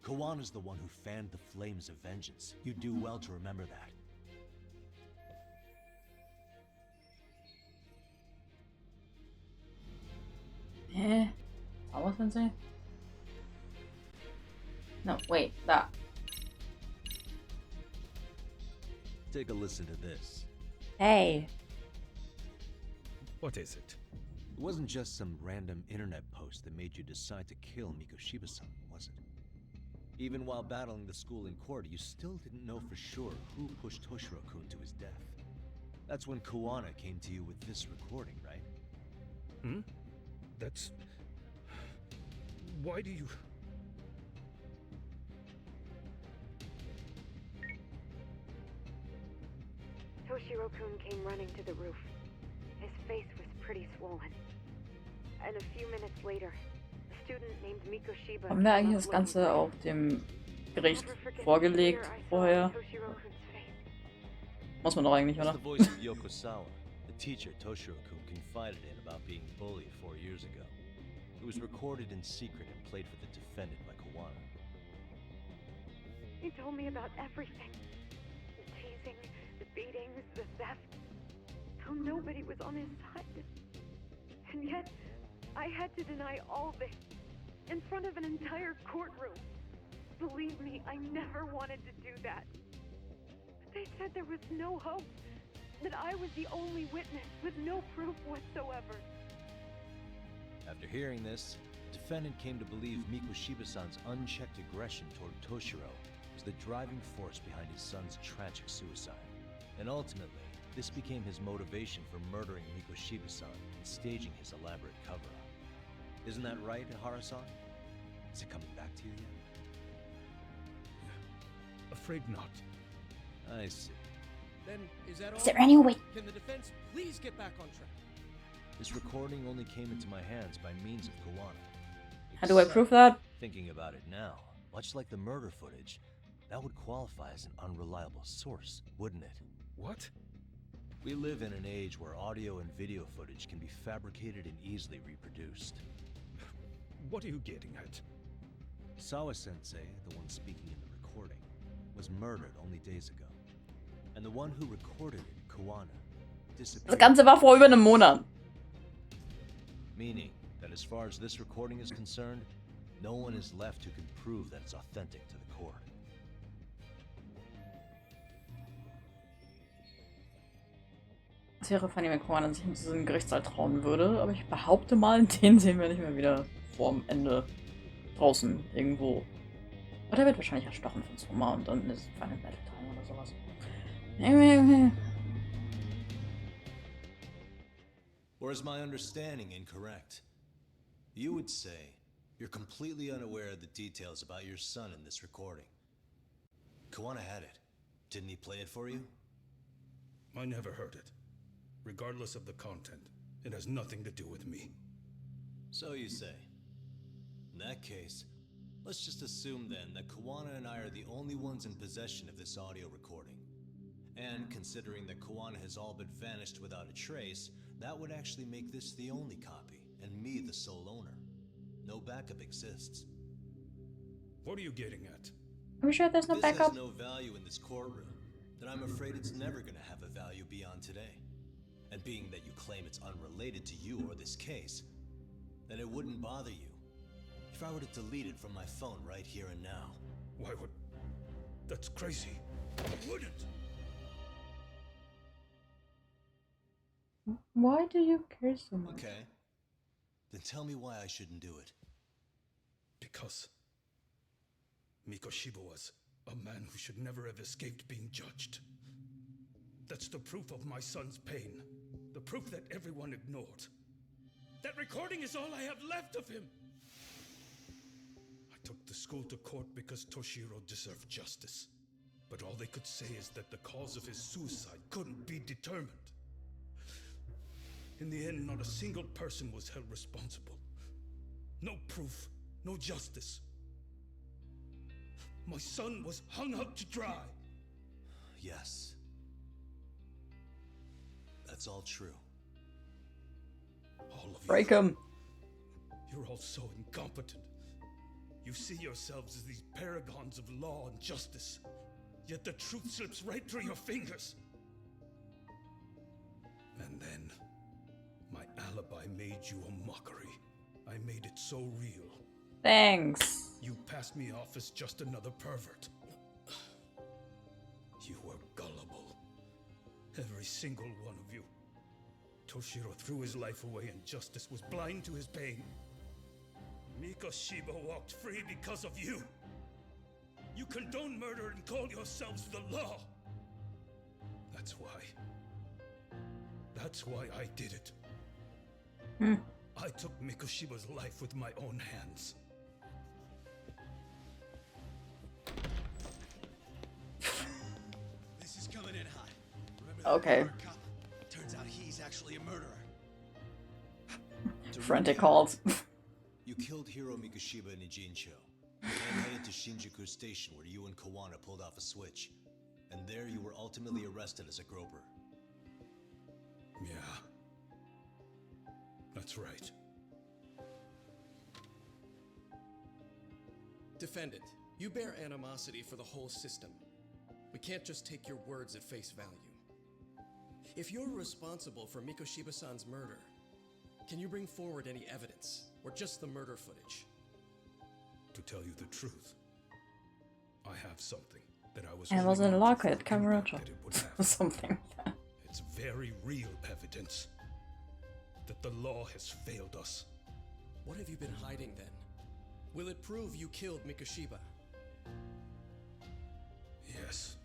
Kawana's the one who fanned the flames of vengeance. You do well to remember that. Sensei? No, wait, that. Take a listen to this. Hey. What is it? It wasn't just some random internet post that made you decide to kill Mikoshiba-san, was it? Even while battling the school in court, you still didn't know for sure who pushed Toshiro-kun to his death. That's when Kuwana came to you with this recording, right? That's... Why do you... Toshiro-kun came running to the roof. His face was pretty swollen. And a few minutes later, a student named Mikoshiba. Haben wir eigentlich das Ganze auf dem Gericht vorgelegt vorher? Muss man doch eigentlich, oder? It's the voice of Yokosawa, the teacher Toshiro-kun confided in about being bullied 4 years ago. It was recorded in secret and played for the defendant by Kawana. He told me about everything. The teasing, the beatings, the theft. How nobody was on his side. And yet, I had to deny all this in front of an entire courtroom. Believe me, I never wanted to do that. They said there was no hope, that I was the only witness with no proof whatsoever. After hearing this, the defendant came to believe Mikoshiba-san's unchecked aggression toward Toshiro was the driving force behind his son's tragic suicide. And ultimately, this became his motivation for murdering Mikoshiba-san and staging his elaborate cover-up. Isn't that right, Ihara-san? Is it coming back to you yet? Afraid not. I see. Then, is that all? Is there any way? Can the defense please get back on track? This recording only came into my hands by means of Kawana. How do I prove that? Thinking about it now, much like the murder footage, that would qualify as an unreliable source, wouldn't it? What? We live in an age where audio and video footage can be fabricated and easily reproduced. What are you getting at? Sawa-sensei, the one speaking in the recording, was murdered only days ago. And the one who recorded it, Kawana, Das disappeared. Ganze war vor über einem Monat. Meaning that as far as this recording is concerned, no one is left who can prove that it's authentic to the court. Es wäre funny, wenn Kawana sich in diesen Gerichtssaal trauen würde, aber ich behaupte mal, den sehen wir nicht mehr wieder vorm Ende draußen irgendwo. Oder er wird wahrscheinlich erstochen von Soma und dann ist Final Battle Time oder sowas. Or is my understanding incorrect? You would say you're completely unaware of the details about your son in this recording. Kawana had it. Didn't he play it for you? I never heard it. Regardless of the content, it has nothing to do with me. So you say. In that case, let's just assume then that Kawana and I are the only ones in possession of this audio recording. And considering that Kawana has all but vanished without a trace, that would actually make this the only copy, and me the sole owner. No backup exists. What are you getting at? Are we sure there's no This backup? has no value in this courtroom, then I'm afraid it's never gonna have a value beyond today. And being that you claim it's unrelated to you or this case, then it wouldn't bother you if I were to delete it from my phone right here and now. Why would... That's crazy. I wouldn't! Why do you care so much? Okay. Then tell me why I shouldn't do it. Because Mikoshiba was a man who should never have escaped being judged. That's the proof of my son's pain. The proof that everyone ignored. That recording is all I have left of him! I took the school to court because Toshiro deserved justice. But all they could say is that the cause of his suicide couldn't be determined. In the end, not a single person was held responsible. No proof, no justice. My son was hung out to dry. Yes. That's all true. All of Break you. him. You're all so incompetent. You see yourselves as these paragons of law and justice. Yet the truth slips right through your fingers. And then, my alibi made you a mockery. I made it so real. Thanks. You passed me off as just another pervert. You were gullible. Every single one of you. Toshiro threw his life away and justice was blind to his pain. Mikoshiba walked free because of you. You condone murder and call yourselves the law. That's why. That's why I did it. I took Mikoshiba's life with my own hands. This is coming in hot. Remember that Okay. cop? Turns out he's actually a murderer. To Frantic calls. You killed Hiro Mikoshiba in Ijincho, and headed to Shinjuku Station where you and Kawana pulled off a switch. And there you were ultimately arrested as a groper. Yeah. That's right. Defendant, you bear animosity for the whole system. We can't just take your words at face value. If you're responsible for Mikoshiba-san's murder, can you bring forward any evidence, or just the murder footage? To tell you the truth, I have something that I was. It was a locket camera shot or something. It's very real evidence that the law has failed us. What have you been hiding then? Will it prove you killed Mikoshiba? Yes.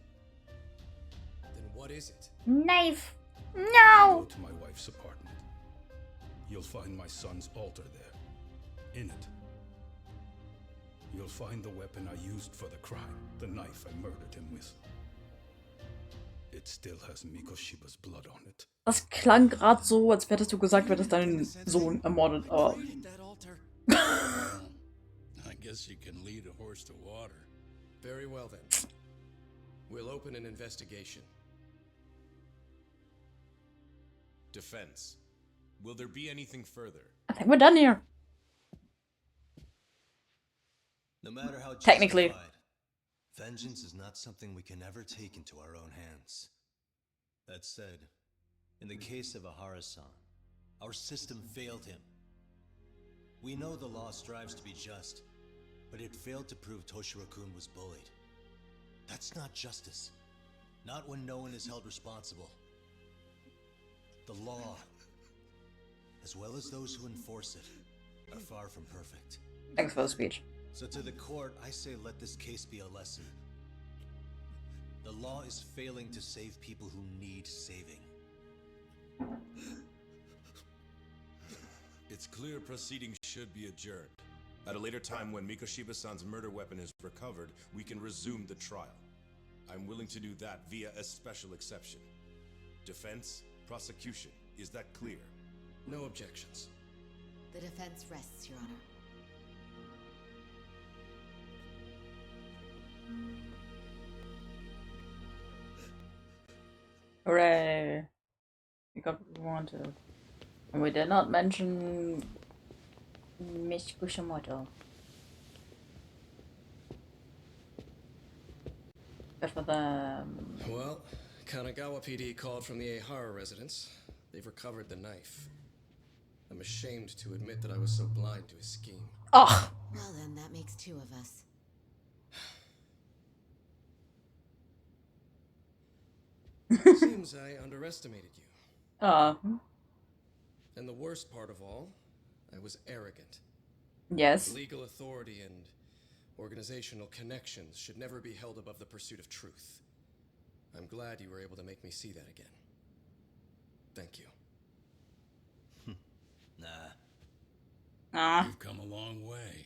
Then what is it? Knife! Go No! to my wife's apartment. You'll find my son's altar there. In it, you'll find the weapon I used for the crime, the knife I murdered him with. It still has Mikoshiba's blood on it. Das klang gerade so, als hättest du gesagt, du hättest deinen Sohn ermordet, aber... I guess you can lead a horse to water. Very well then. We'll open an investigation. Defense. Will there be anything further? I think we're done here. No matter how Technically. justified, vengeance is not something we can ever take into our own hands. That said, in the case of Ahara-san, our system failed him. We know the law strives to be just, but it failed to prove Toshiro-kun was bullied. That's not justice. Not when no one is held responsible. The law, as well as those who enforce it, are far from perfect. Thanks for the speech. So to the court, I say let this case be a lesson. The law is failing to save people who need saving. It's clear proceedings should be adjourned. At a later time when Mikoshiba-san's murder weapon is recovered, we can resume the trial. I'm willing to do that via a special exception. Defense, prosecution, is that clear? No objections. The defense rests, Your Honor. Hooray! We got what we wanted. And we did not mention Miss Kushimoto. Good for them. Well, Kanagawa PD called from the Ehara residence. They've recovered the knife. I'm ashamed to admit that I was so blind to his scheme. Oh! Well then, that makes two of us. Seems I underestimated you. And the worst part of all, I was arrogant. Yes. Legal authority and organizational connections should never be held above the pursuit of truth. I'm glad you were able to make me see that again. Thank you. You've come a long way.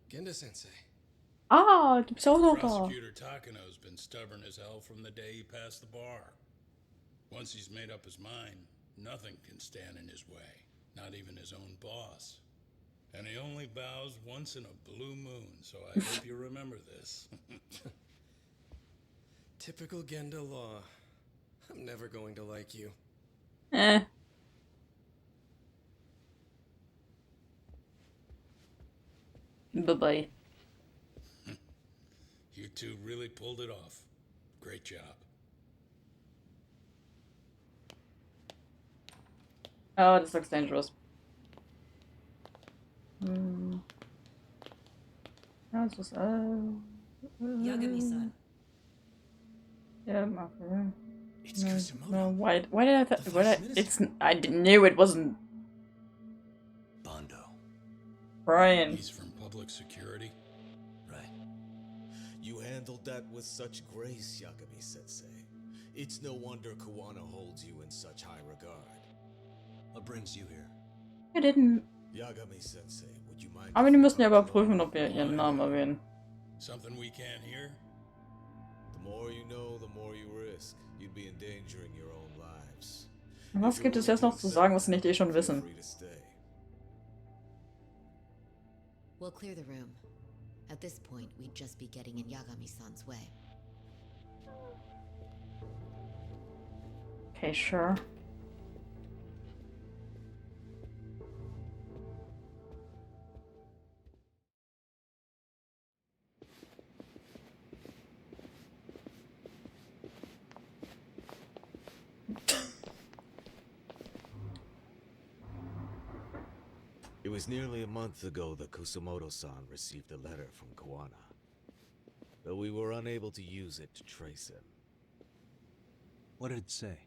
Genda-sensei. Ah, du bist auch noch da. Prosecutor Takano's been stubborn as hell from the day he passed the bar. Once he's made up his mind, nothing can stand in his way, not even his own boss. And he only bows once in a blue moon, so I hope you remember this. Typical Genda law. I'm never going to like you. Bye-bye. You two really pulled it off. Great job. Oh, this looks dangerous. No, it's just Yagami-san. Yeah, okay. It's No, Kusumoto. no, why did I knew it wasn't Bondo. Brian. He's from public security. Right. You handled that with such grace, Yagami-sensei. It's no wonder Kawana holds you in such high regard. What brings you here? I didn't. Yagami-sensei, would you mind? Aber die müssen ja überprüfen, ob wir ihren Namen erwähnen. Something we can't hear? The more you know, the more you risk. You'd be endangering your own lives. Was gibt es jetzt noch zu sagen, was sie nicht eh schon wissen? We'll clear the room. At this point, we'd just be getting in Yagami-san's way. Okay, sure. It was nearly a month ago that Kusumoto-san received a letter from Kawana. Though we were unable to use it to trace him. What did it say?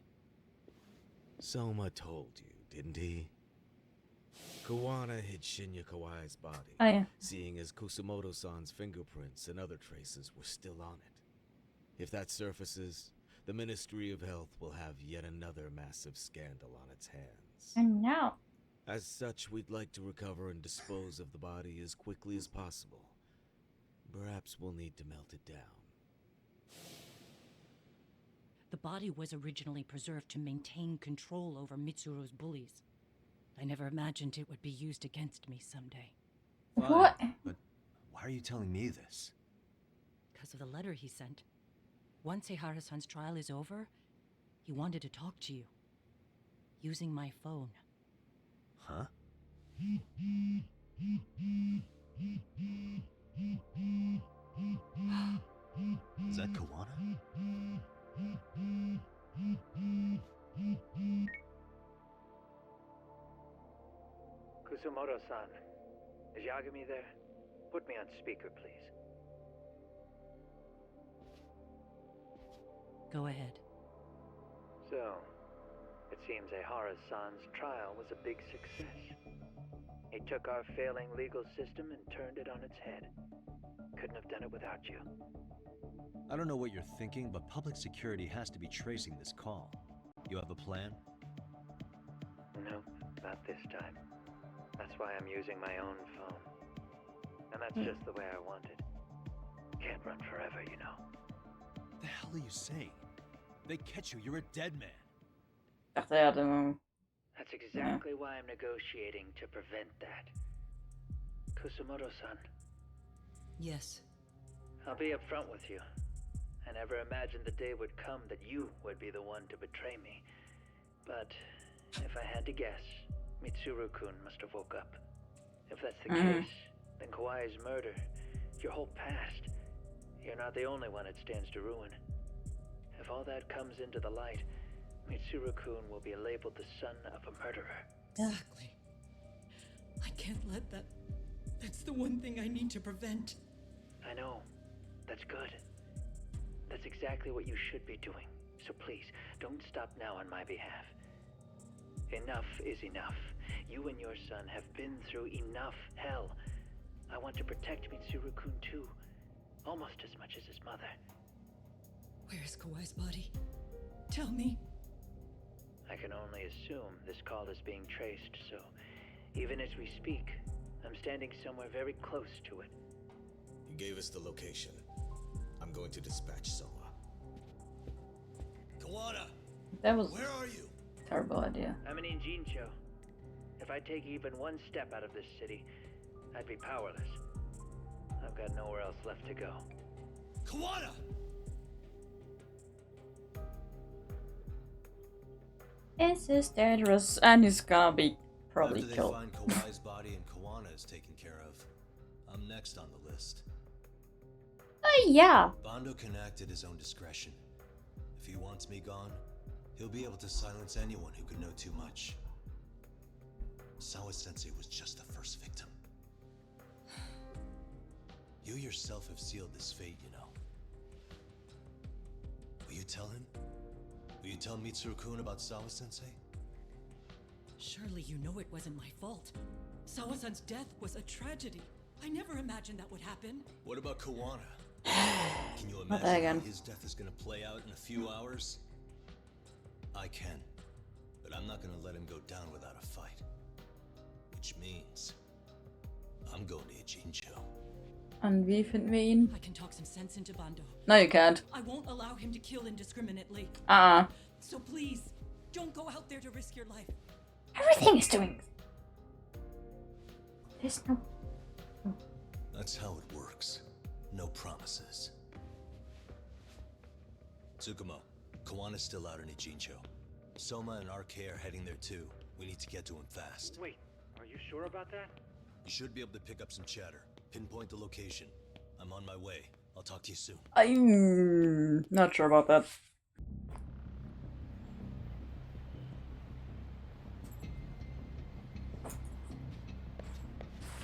Soma told you, didn't he? Kawana hid Shinya Kawai's body, Oh, yeah. seeing as Kusumoto-san's fingerprints and other traces were still on it. If that surfaces, the Ministry of Health will have yet another massive scandal on its hands. And now. As such, we'd like to recover and dispose of the body as quickly as possible. Perhaps we'll need to melt it down. The body was originally preserved to maintain control over Mitsuru's bullies. I never imagined it would be used against me someday. What? But why are you telling me this? Because of the letter he sent. Once Eihara-san's trial is over, he wanted to talk to you. Using my phone. Huh? Is that Kawana? Kusumoto-san, is Yagami there? Put me on speaker, please. Go ahead. So, it seems Eihara-san's trial was a big success. He took our failing legal system and turned it on its head. Couldn't have done it without you. I don't know what you're thinking, but public security has to be tracing this call. You have a plan? No, not this time. That's why I'm using my own phone. And that's just the way I want it. Can't run forever, you know. What the hell are you saying? If they catch you, you're a dead man. That's exactly why I'm negotiating to prevent that. Kusumoto-san. Yes. I'll be upfront with you. I never imagined the day would come that you would be the one to betray me. But if I had to guess, Mitsuru-kun must have woke up. If that's the case, then Kawai's murder, your whole past, you're not the only one it stands to ruin. If all that comes into the light, Mitsuru-kun will be labeled the son of a murderer. Exactly. I can't let that... That's the one thing I need to prevent. I know. That's good. That's exactly what you should be doing. So please, don't stop now on my behalf. Enough is enough. You and your son have been through enough hell. I want to protect Mitsuru-kun too. Almost as much as his mother. Where is Kawai's body? Tell me. I can only assume this call is being traced, so even as we speak, I'm standing somewhere very close to it. You gave us the location. I'm going to dispatch Soma. Kawana! That was where are you? Terrible idea. I'm in Injincho. If I take even one step out of this city, I'd be powerless. I've got nowhere else left to go. Kawana! This is dangerous, and he's gonna be probably After they killed. find Kawai's body and Kawana is taken care of, I'm next on the list. Yeah. Bando can act at his own discretion. If he wants me gone, he'll be able to silence anyone who could know too much. Sawa-sensei was just the first victim. You yourself have sealed this fate, you know. Will you tell him? Will you tell Mitsuru-kun about Sawa-sensei? Surely you know it wasn't my fault. Sawa-san's death was a tragedy. I never imagined that would happen. What about Kawana? Can you Not that imagine again. how his death is gonna play out in a few hours? I can, but I'm not gonna let him go down without a fight. Which means, I'm going to Ijincho. Und wie finden wir ihn? I can talk some sense into Bando. No, you can't. I won't allow him to kill indiscriminately. So please, don't go out there to risk your life. Everything is doing. There's no. That's how it works. No promises. Tsukumo, Kawana's still out in Ijincho. Soma and RK are heading there too. We need to get to him fast. Wait, are you sure about that? You should be able to pick up some chatter. Pinpoint the location. I'm on my way. I'll talk to you soon. I'm not sure about that.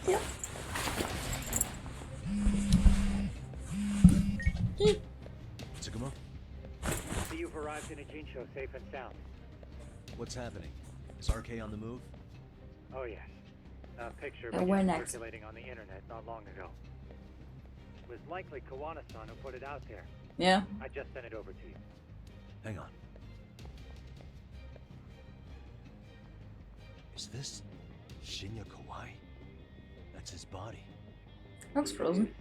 Yeah. Tsukumo? See, you've arrived in Ijincho safe and sound. What's happening? Is RK on the move? Oh yes. A picture where began next? circulating on the internet not long ago. It was likely Kawana-san who put it out there. Yeah. I just sent it over to you. Hang on. Is this Shinya Kawai? That's his body. Looks frozen.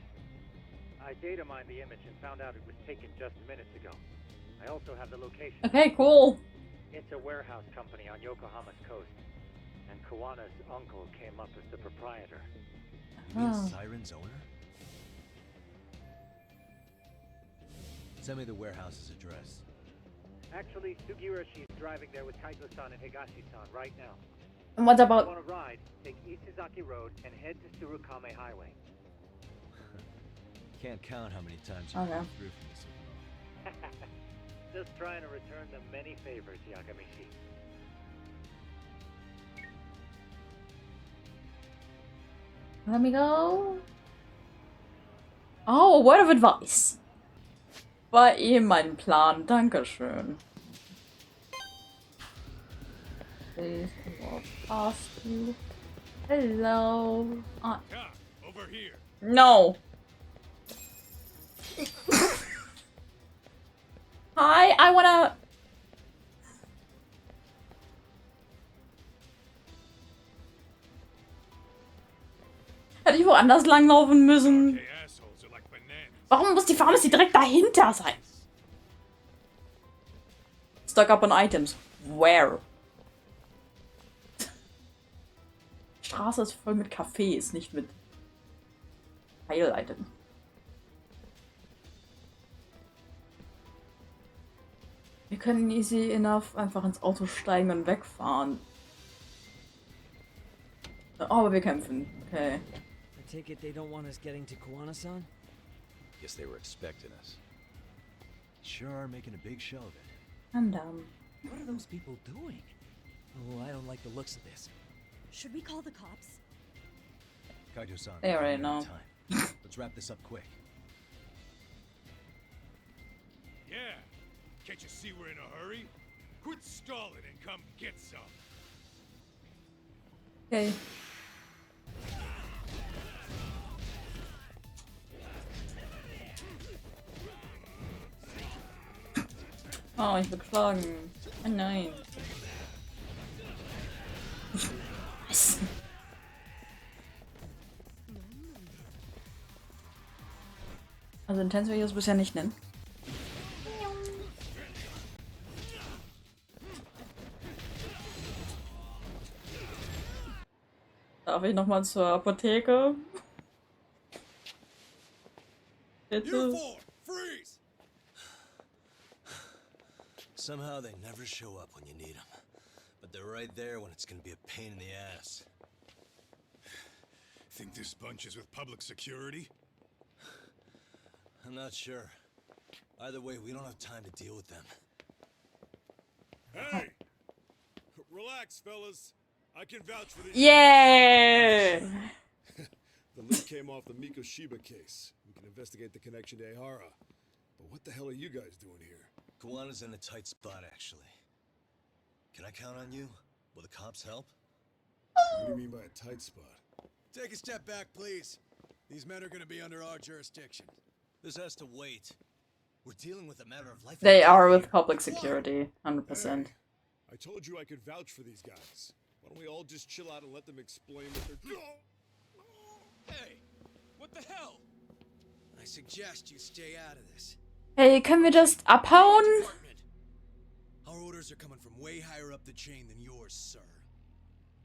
I data mined the image and found out it was taken just minutes ago. I also have the location. Okay, cool. It's a warehouse company on Yokohama's coast. And Kawana's uncle came up as the proprietor. You mean Siren's owner? Send me the warehouse's address. Actually, Sugiurashi is driving there with Kaito-san and Higashi-san right now. And what If about... you want to ride, take Isizaki Road and head to Tsurukame Highway. Can't count how many times you Okay. come through for this. Just trying to return them many favors, Yagamishi. Let me go. Oh, a word of advice. War eh mein Plan. Dankeschön. Please walk past you. Hello. Over here. No. Hi, I wanna... Hätte ich woanders langlaufen müssen. Warum muss die Pharmacy direkt dahinter sein? Stock up on items. Where? Die Straße ist voll mit Cafés, nicht mit Heil-Items. Wir können easy enough einfach ins Auto steigen und wegfahren. Oh, aber wir kämpfen. Okay. I take it they don't want us getting to Kawana-san? Guess they were expecting us. Sure are making a big show of it. I'm down. What are those people doing? Oh, I don't like the looks of this. Should we call the cops? Kaito-san, They already we're out of know. time. Let's wrap this up quick. Yeah. Can't you see we're in a hurry? Quit stalling and come get some. Okay. Oh, ich bin geschlagen. Oh nein. Was? Also intens will ich das bisher nicht nennen. Darf ich nochmal zur Apotheke? Bitte. Freeze! Somehow they never show up when you need them. But they're right there when it's gonna be a pain in the ass. Think this bunch is with public security? I'm not sure. Either way, we don't have time to deal with them. Hey! Relax, fellas. I can vouch for this. Yeah! The lead came off the Mikoshiba case. We can investigate the connection to Ehara. But what the hell are you guys doing here? Kawana's in a tight spot, actually. Can I count on you? Will the cops help? What do you mean by a tight spot? Take a step back, please. These men are gonna be under our jurisdiction. This has to wait. We're dealing with a matter of life. They are with public security, 100%. I told you I could vouch for these guys. Why don't we all just chill out and let them explain what they're doing? Hey, what the hell? I suggest you stay out of this. Hey, können wir just abhauen? Our orders are coming from way higher up the chain than yours, sir.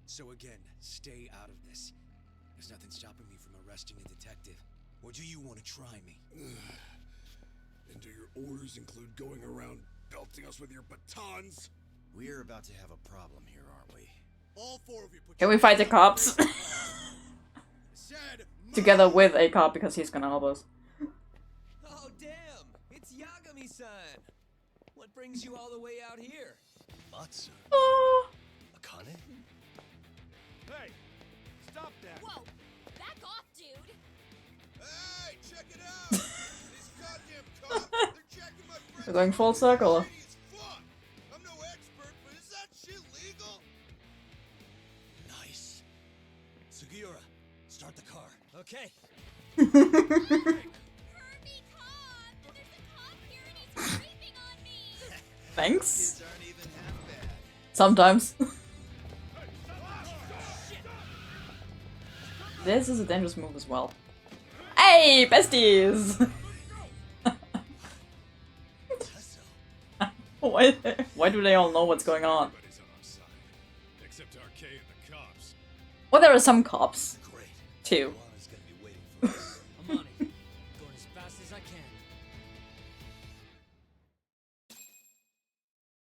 So again, stay out of this. There's nothing stopping me from arresting a detective. Or do you want to try me? And do your orders include going around belting us with your batons? We're about to have a problem here, aren't we? All four of you put Can we fight the cops? Together with a cop because he's gonna help us. Oh damn! It's Yagami-san! What brings you all the way out here? Matsu? Akane? Hey! Stop that! Whoa! Back off, dude! Hey! Check it out! These goddamn cops! They're checking my friend's We're going full circle. I'm no expert, but is that shit legal? Nice. Sugiura, start the car. Okay. Thanks. Sometimes. This is a dangerous move as well. Hey, besties! Why do they all know what's going on? Except RK and the cops. Well, there are some cops. Too. I'm on it. Going as fast as I can.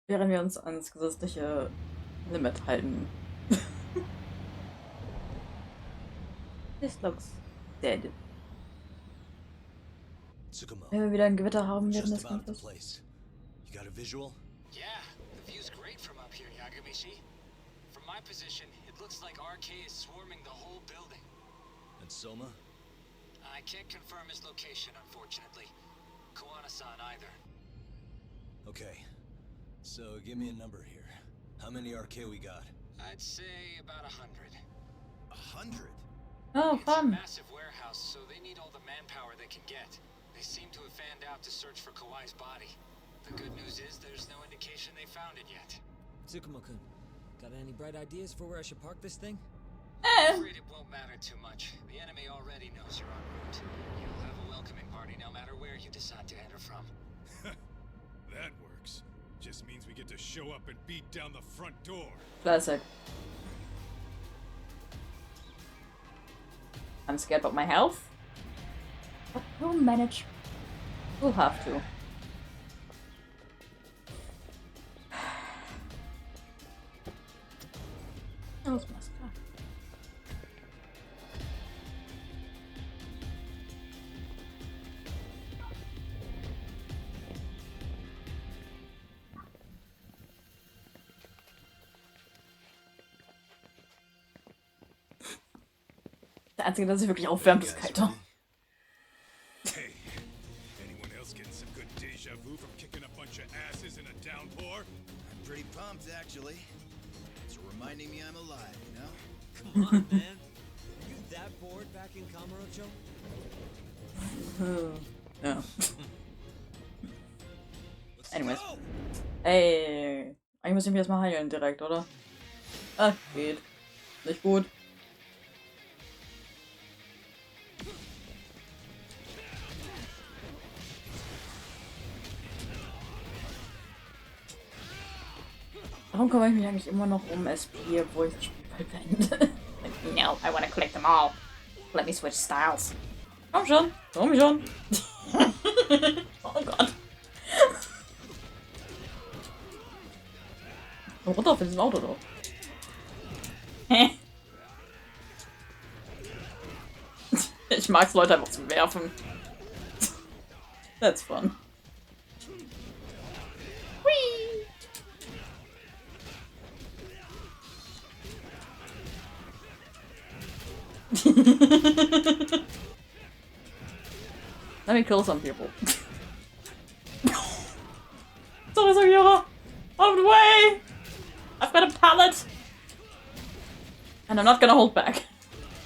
Während wir uns ans gesetzliche Limit halten. This looks dead. Wenn wir wieder ein Gewitter haben während des Kampfes. You got a visual? Yeah, the view's great from up here, Yagami-shi. From my position, it looks like RK is swarming the whole building. And Soma? I can't confirm his location, unfortunately. Kawana-san either. Okay. So give me a number here. How many RK we got? I'd say about 100. 100? Oh, It's a fun. massive warehouse, so they need all the manpower they can get. They seem to have fanned out to search for Kawai's body. The good news is there's no indication they found it yet. Tsukuma-kun, got any bright ideas for where I should park this thing? I'm afraid it won't matter too much. The enemy already knows you're en route. You'll have a welcoming party no matter where you decide to enter from. That works. Just means we get to show up and beat down the front door. Classic. I'm scared about my health. But we'll manage. We'll have to. That was messed up. Der Einzige, der sich wirklich aufwärmt, ist Kaito. Hey, anyone else getting some good deja vu from kicking a bunch of asses in a downpour? I'm pretty pumped, actually. It's reminding me I'm alive, you know? Come on, man. Are you that bored back in Kamurocho? Ja. Anyways. Ey. Eigentlich muss ich mich erstmal heilen direkt, oder? Ah, geht. Nicht gut. Warum kümmere ich mich eigentlich immer noch um SP, obwohl ich das Spiel bald beende? No, I wanna collect them all. Let me switch styles. Komm schon, komm schon. Oh Gott. Komm runter auf diesem Auto doch. Ich mag's, Leute einfach zu werfen. That's fun. Whee! Let me kill some people. Sorry, Sugiura! Out of the way! I've got a pallet! And I'm not gonna hold back.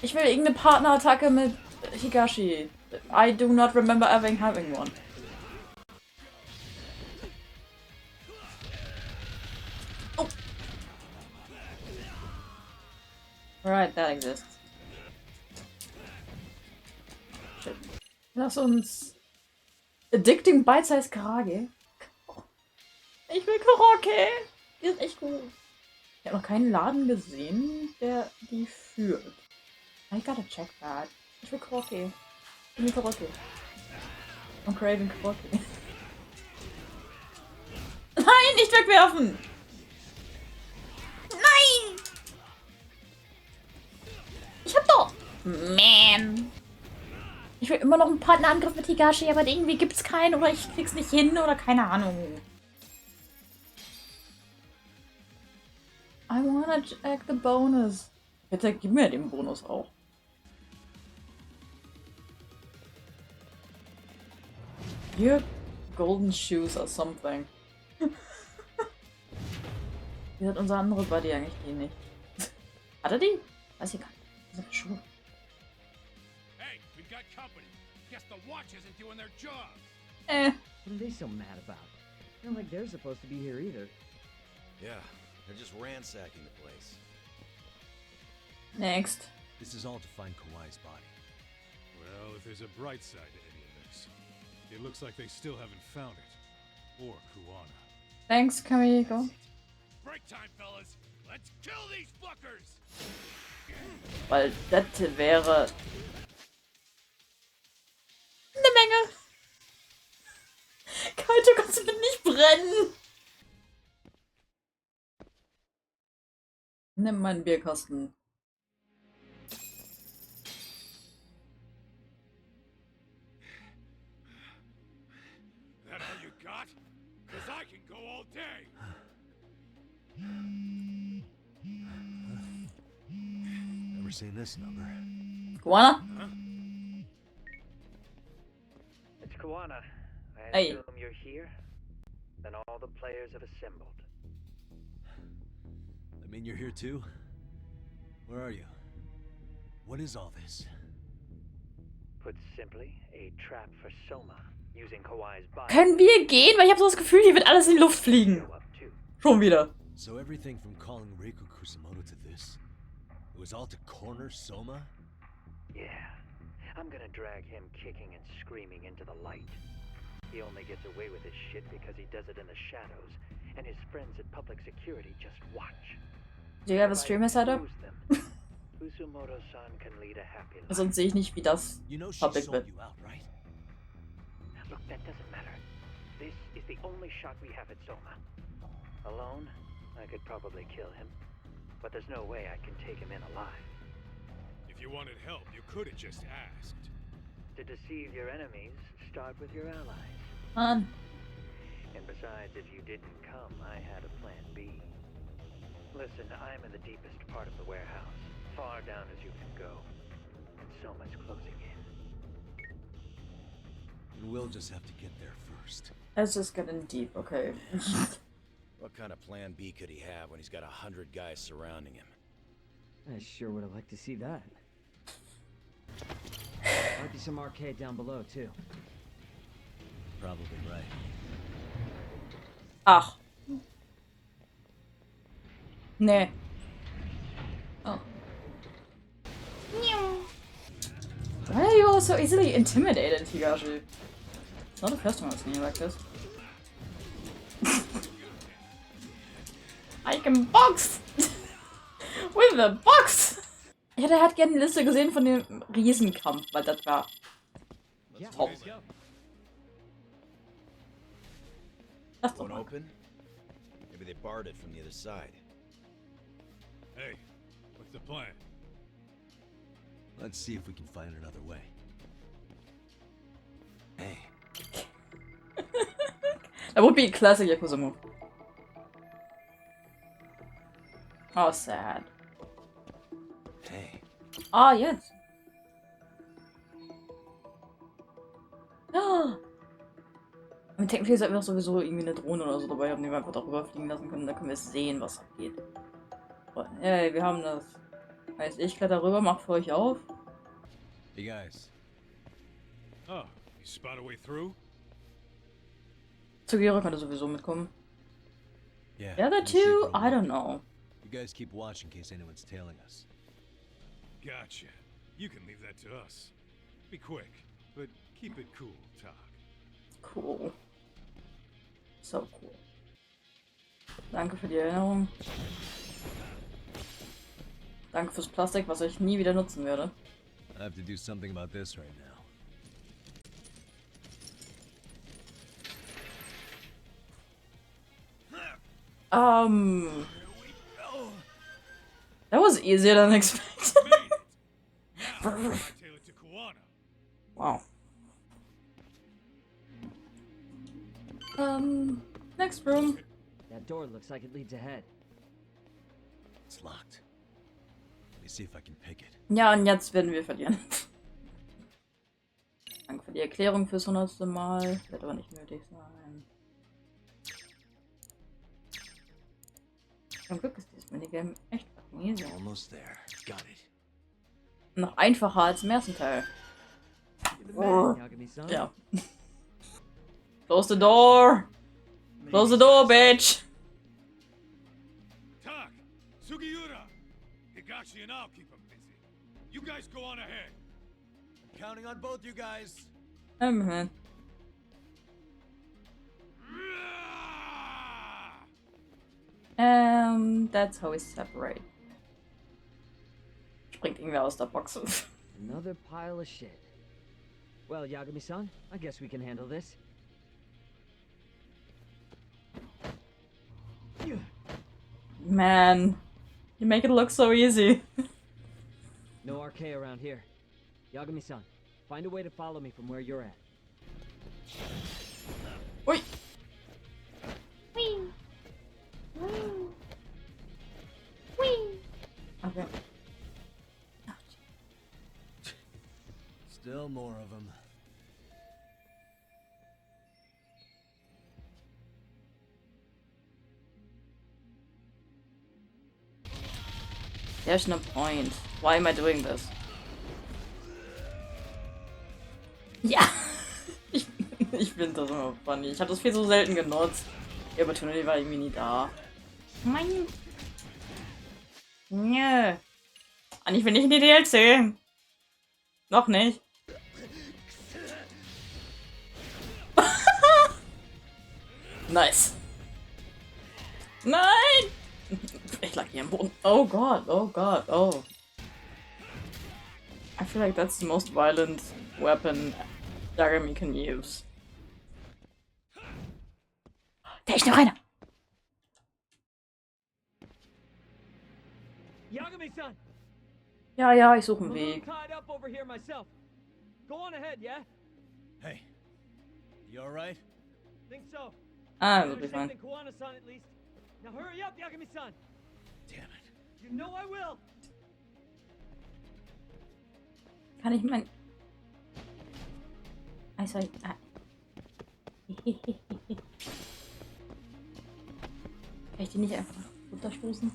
Ich will irgendeine Partnerattacke mit Higashi. I do not remember ever having one. Oh! Right, that exists. Shit. Lass uns... Addicting Bite-Size Karage. Ich will Karaoke! Die ist echt gut. Ich habe noch keinen Laden gesehen, der die führt. I gotta check that. Ich will Kroki. Ich will Kroki. Und Craven Kroki. Nein, nicht wegwerfen! Nein! Ich hab doch... Man! Ich will immer noch einen Partnerangriff mit Higashi, aber irgendwie gibt's keinen oder ich krieg's nicht hin oder keine Ahnung. I wanna check the bonus. Bitte gib mir den Bonus auch. Your golden shoes or something. Wie hat unser anderer Buddy eigentlich die nicht? Hat er die? Weiß ich gar nicht. Was sind Schuhe? Hey, we've got company. Guess the watch isn't doing their job. What are they so mad about? I don't think they're supposed to be here either. Yeah, they're just ransacking the place. Next. This is all to find Kawai's body. Well, if there's a bright side to any of this, it looks like they still haven't found it. Or Kuwana. Thanks, Kamiko. Break time, fellas. Let's kill these fuckers. Weil das wäre eine Menge. Kaito, kannst du bitte nicht brennen? Nimm meinen Bierkasten. That all you got? 'Cause I can go all day. Never seen this number. Kuwana? It's Kuwana. I Hey. assume you're here? Then all the players have assembled. I mean, you're here too? Where are you? What is all this? Put simply, a trap for Soma, using Kawai's body. Können wir gehen? Weil ich habe so das Gefühl, hier wird alles in die Luft fliegen. Schon wieder. So everything from calling Reiko Kusamoto to this, it was all to corner Soma? Yeah. I'm gonna drag him kicking and screaming into the light. He only gets away with his shit because he does it in the shadows, and his friends at public security just watch. Do you have a streamer setup? Kusumoto-san can lead a happy life. Sonst sehe ich nicht, wie das public wird. Look, that doesn't matter. This is the only shot we have at Soma. Alone, I could probably kill him, but there's no way I can take him in alive. If you wanted help, you could have just asked. To deceive your enemies, start with your allies. Man. And besides, if you didn't come, I had a plan B. Listen, I'm in the deepest part of the warehouse, far down as you can go, and Soma's closing in. And we'll just have to get there first. It's just getting deep, okay. What kind of plan B could he have when he's got 100 guys surrounding him? I sure would have liked to see that. Might be some arcade down below, too. Probably right. Ach. Nee. Oh. Why are you all so easily intimidated, Higashi? It's not the first time I've seen you like this. I can box! With a box! Ich hätte halt gerne eine Liste gesehen von dem Riesenkampf, weil das war top. Das Won't open? Maybe they barred it from the other side. Hey, what's the plan? Let's see if we can find another way. Hey. That would be a classic Yakuza move. Oh, sad. Hey. Ah, yes. Oh. Mit Technik sollten wir sowieso irgendwie eine Drohne oder so dabei haben, die wir einfach darüber fliegen lassen können. Da können wir sehen, was abgeht. Hey, wir haben das. Heißt, ich kletter rüber, mach für euch auf. Hey guys. Oh, you spot a way through? Sugiro könnte sowieso mitkommen. Yeah. The other two, I don't know. You guys keep watch in case anyone's tailing us. Gotcha. You can leave that to us. Be quick, but keep it cool, Talk. Cool. So cool. Danke für die Erinnerung. Danke fürs Plastik, was ich nie wieder nutzen werde. I have to do something about this right now. That was easier than expected. Wow. Next room. That door looks like it leads ahead. It's locked. Let me see if I can pick it. Ja, und jetzt werden wir verlieren. Danke für die Erklärung fürs 100. Mal. Wird aber nicht nötig sein. Zum Glück ist dieses Minigame echt fucking easy. Almost there. Got it. Noch einfacher als im ersten Teil. Oh. Ja. Close the door! Close the door, bitch! Tak, Sugiura, Higashi and I'll keep him busy. You guys go on ahead. I'm counting on both you guys. Man. That's how we separate. Springt irgendwer aus der Box. Another pile of shit. Well, Yagami-san, I guess we can handle this. Man, you make it look so easy. No RK around here. Yagami-san, find a way to follow me from where you're at. Wait. Wee. Wee. Wee. Okay. Still more of them. There's no point. Why am I doing this? Ja! Ich finde das immer funny. Ich habe das viel so selten genutzt. Die Opportunity war irgendwie nie da. Mein. Nö. Und ich will nicht in die DLC. Noch nicht. Nice. Nein! Ich lag hier am Boden. Oh God, oh God, oh. I feel like that's the most violent weapon Yagami can use. Da ist noch einer! Yagami-san! Ja, ich suche einen Weg. Tied up over here myself. Go on ahead, yeah? Hey, you alright? Think so. Will be fine. Kuwana-san at least. Now hurry up, Yagami-san. Damn it. You know I will. Kann ich mein... Also, Kann ich die nicht einfach runterstoßen?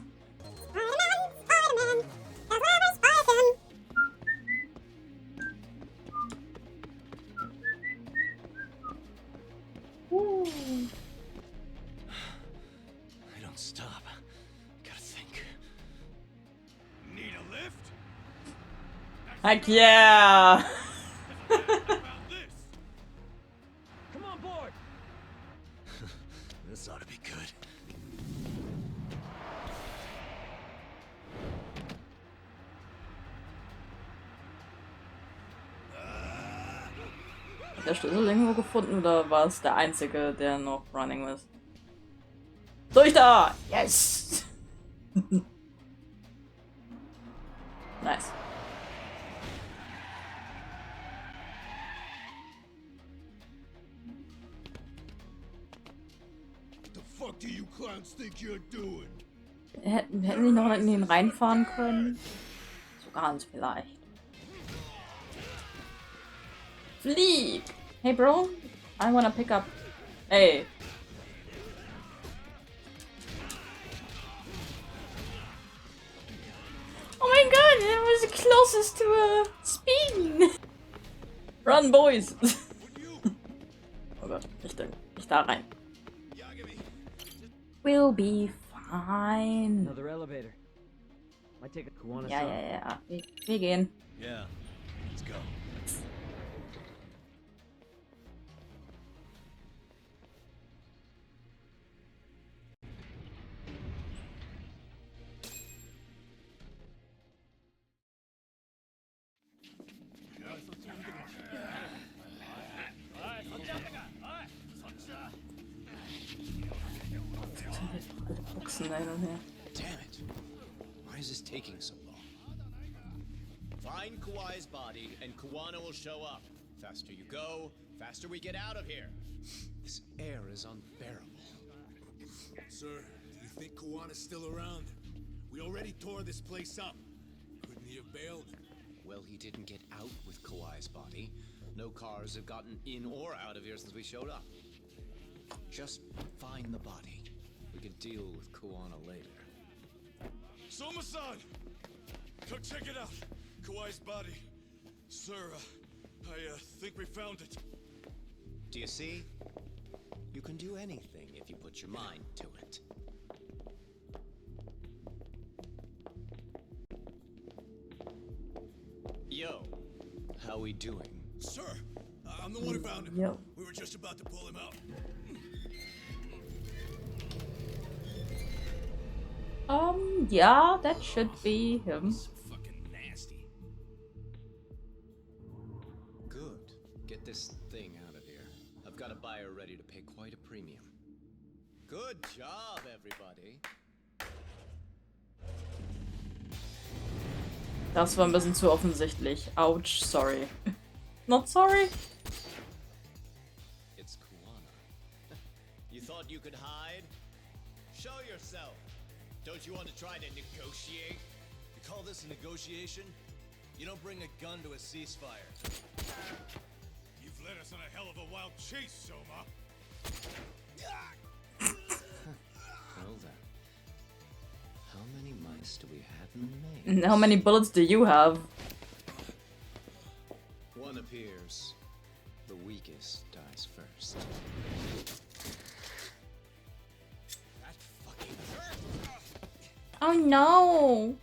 I don't stop. Gotta think. Need a lift? Heck yeah! Come on board. This ought to be good. Hat der Schlüssel irgendwo gefunden oder war es der einzige, der noch running ist? Durch da! Yes! Nice. The fuck do you clowns think you're doing? Hätten die noch in den reinfahren können? So ganz vielleicht. Flieg! Hey bro, I wanna pick up. Hey. Oh my god, it was the closest to a speeding. Run, boys! Oh Gott, nicht da rein. We'll be fine. Another elevator. Might take a Kuwana-san. Ja. Wir gehen. Yeah, let's go. Boxen da hin und her. Damn it. Why is this taking so long? Find Kawai's body and Kuwana will show up. Faster you go, faster we get out of here. This air is unbearable. Sir, do you think Kuwana's still around? We already tore this place up. Couldn't he have bailed? Well, he didn't get out with Kawai's body. No cars have gotten in or out of here since we showed up. Just find the body. We can deal with Kuwana later. Soma-san! Go check it out. Kawai's body. Sir, I think we found it. Do you see? You can do anything if you put your mind to it. Yo, how we doing? Sir, I'm the one who found him. Yo. We were just about to pull him out. Yeah, that should be him. Fucking nasty. Good. Get this thing out of here. I've got a buyer ready to pay quite a premium. Good job, everybody. Das war ein bisschen zu offensichtlich. Ouch, sorry. Not sorry? It's Kuwana. You thought you could hide? Show yourself. Don't you want to try to negotiate? You call this a negotiation? You don't bring a gun to a ceasefire. You've led us on a hell of a wild chase, Soma. Well then. How many mice do we have in the maze? And how many bullets do you have? One appears. The weakest dies first. That fucking hurt! Oh no!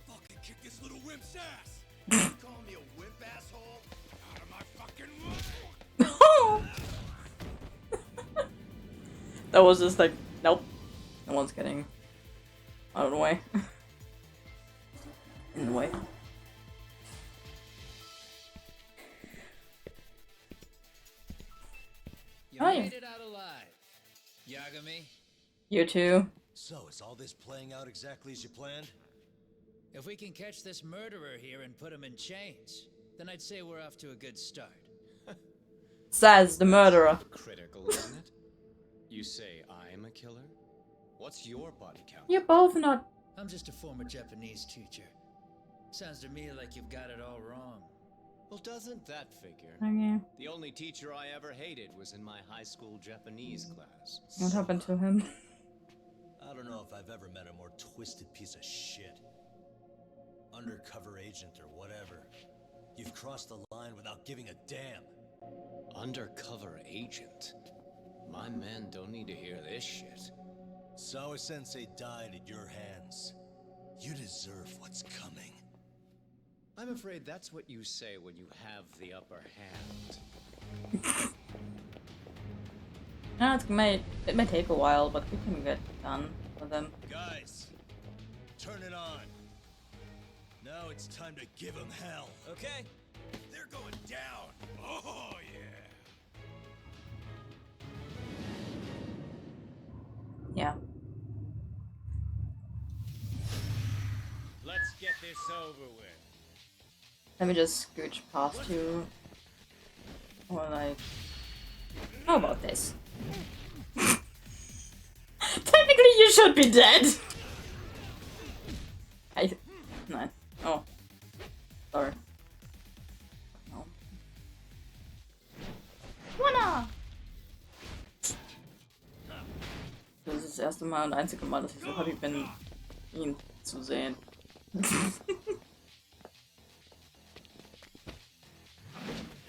Fucking kick this little wimp's ass! Call me a wimp, asshole? Out of my fucking way! That was just like, nope. No one's getting out of the way. In the way. You Oh, yeah. made it out alive. Yagami? You too. So, is all this playing out exactly as you planned? If we can catch this murderer here and put him in chains, then I'd say we're off to a good start. Says the murderer. Critical, isn't it? You say I'm a killer? What's your body count? You're both not. I'm just a former Japanese teacher. Sounds to me like you've got it all wrong. Well, doesn't that figure? Okay. The only teacher I ever hated was in my high school Japanese class. What happened to him? I don't know if I've ever met a more twisted piece of shit. Undercover agent or whatever. You've crossed the line without giving a damn. Undercover agent? My men don't need to hear this shit. Sawa-sensei died at your hands. You deserve what's coming. I'm afraid that's what you say when you have the upper hand. Yeah, it may take a while, but we can get done with them. Guys, turn it on. Now it's time to give them hell. Okay. They're going down. Oh, yeah. Yeah. Let's get this over with. Let me just scooch past you. Or like... How about this? Technically you should be dead! No. Oh. Sorry. No. Wanna! Das ist das erste Mal und einzige Mal, dass ich so happy bin, ihn zu sehen.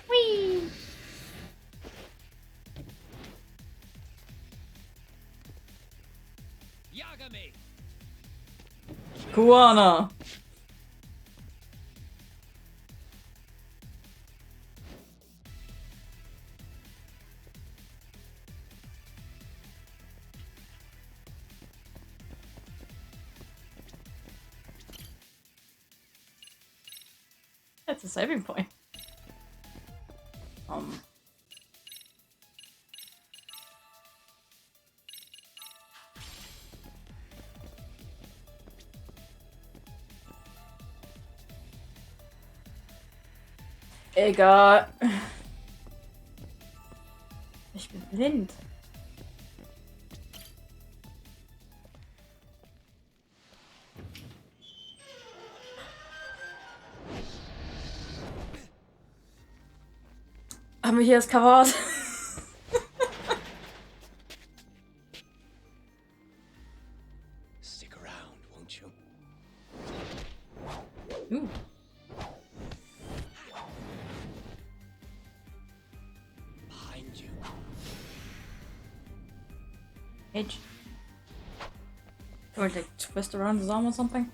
Whee! Yagami! Kuwana! That's a saving point. Egal. Ich bin blind. Haben wir hier das Cover? Stick around, won't you? Behind you. Edge. Can we like twist around his arm or something?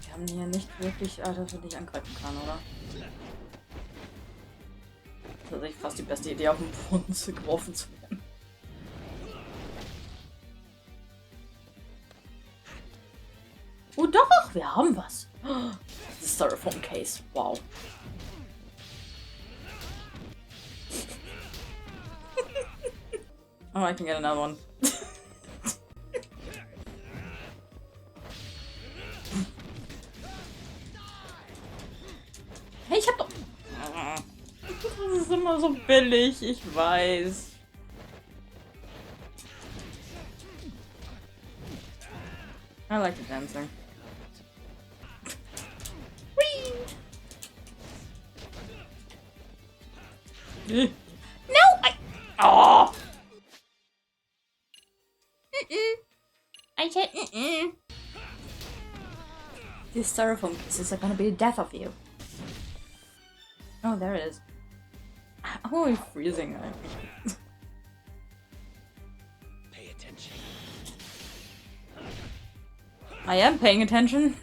Wir haben hier nicht wirklich, dass wir nicht angreifen kann, oder? Das ist tatsächlich fast die beste Idee, auf den Boden geworfen zu werden. Oh doch, wir haben was. Das ist Styrofoam Case. Wow. Oh, I can get another one. Hey, ich hab doch... Das ist immer so billig, ich weiß. I like the dancing. Whee! No! Oh! I said These styrofoam pieces are gonna be the death of you. Oh, there it is. I'm always freezing. Pay attention. I am paying attention.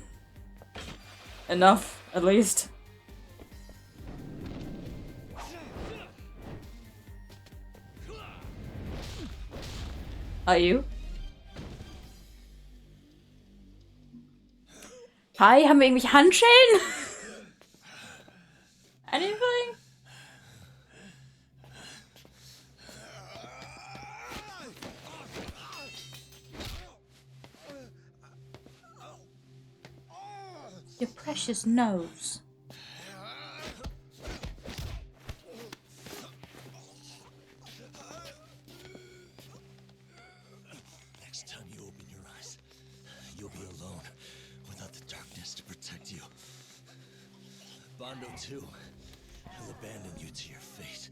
Enough, at least. Are you? Hi, haben wir irgendwelche Handschellen? Anything? Your precious nose. Next time you open your eyes, you'll be alone without the darkness to protect you. Bondo too. He'll abandon you to your fate.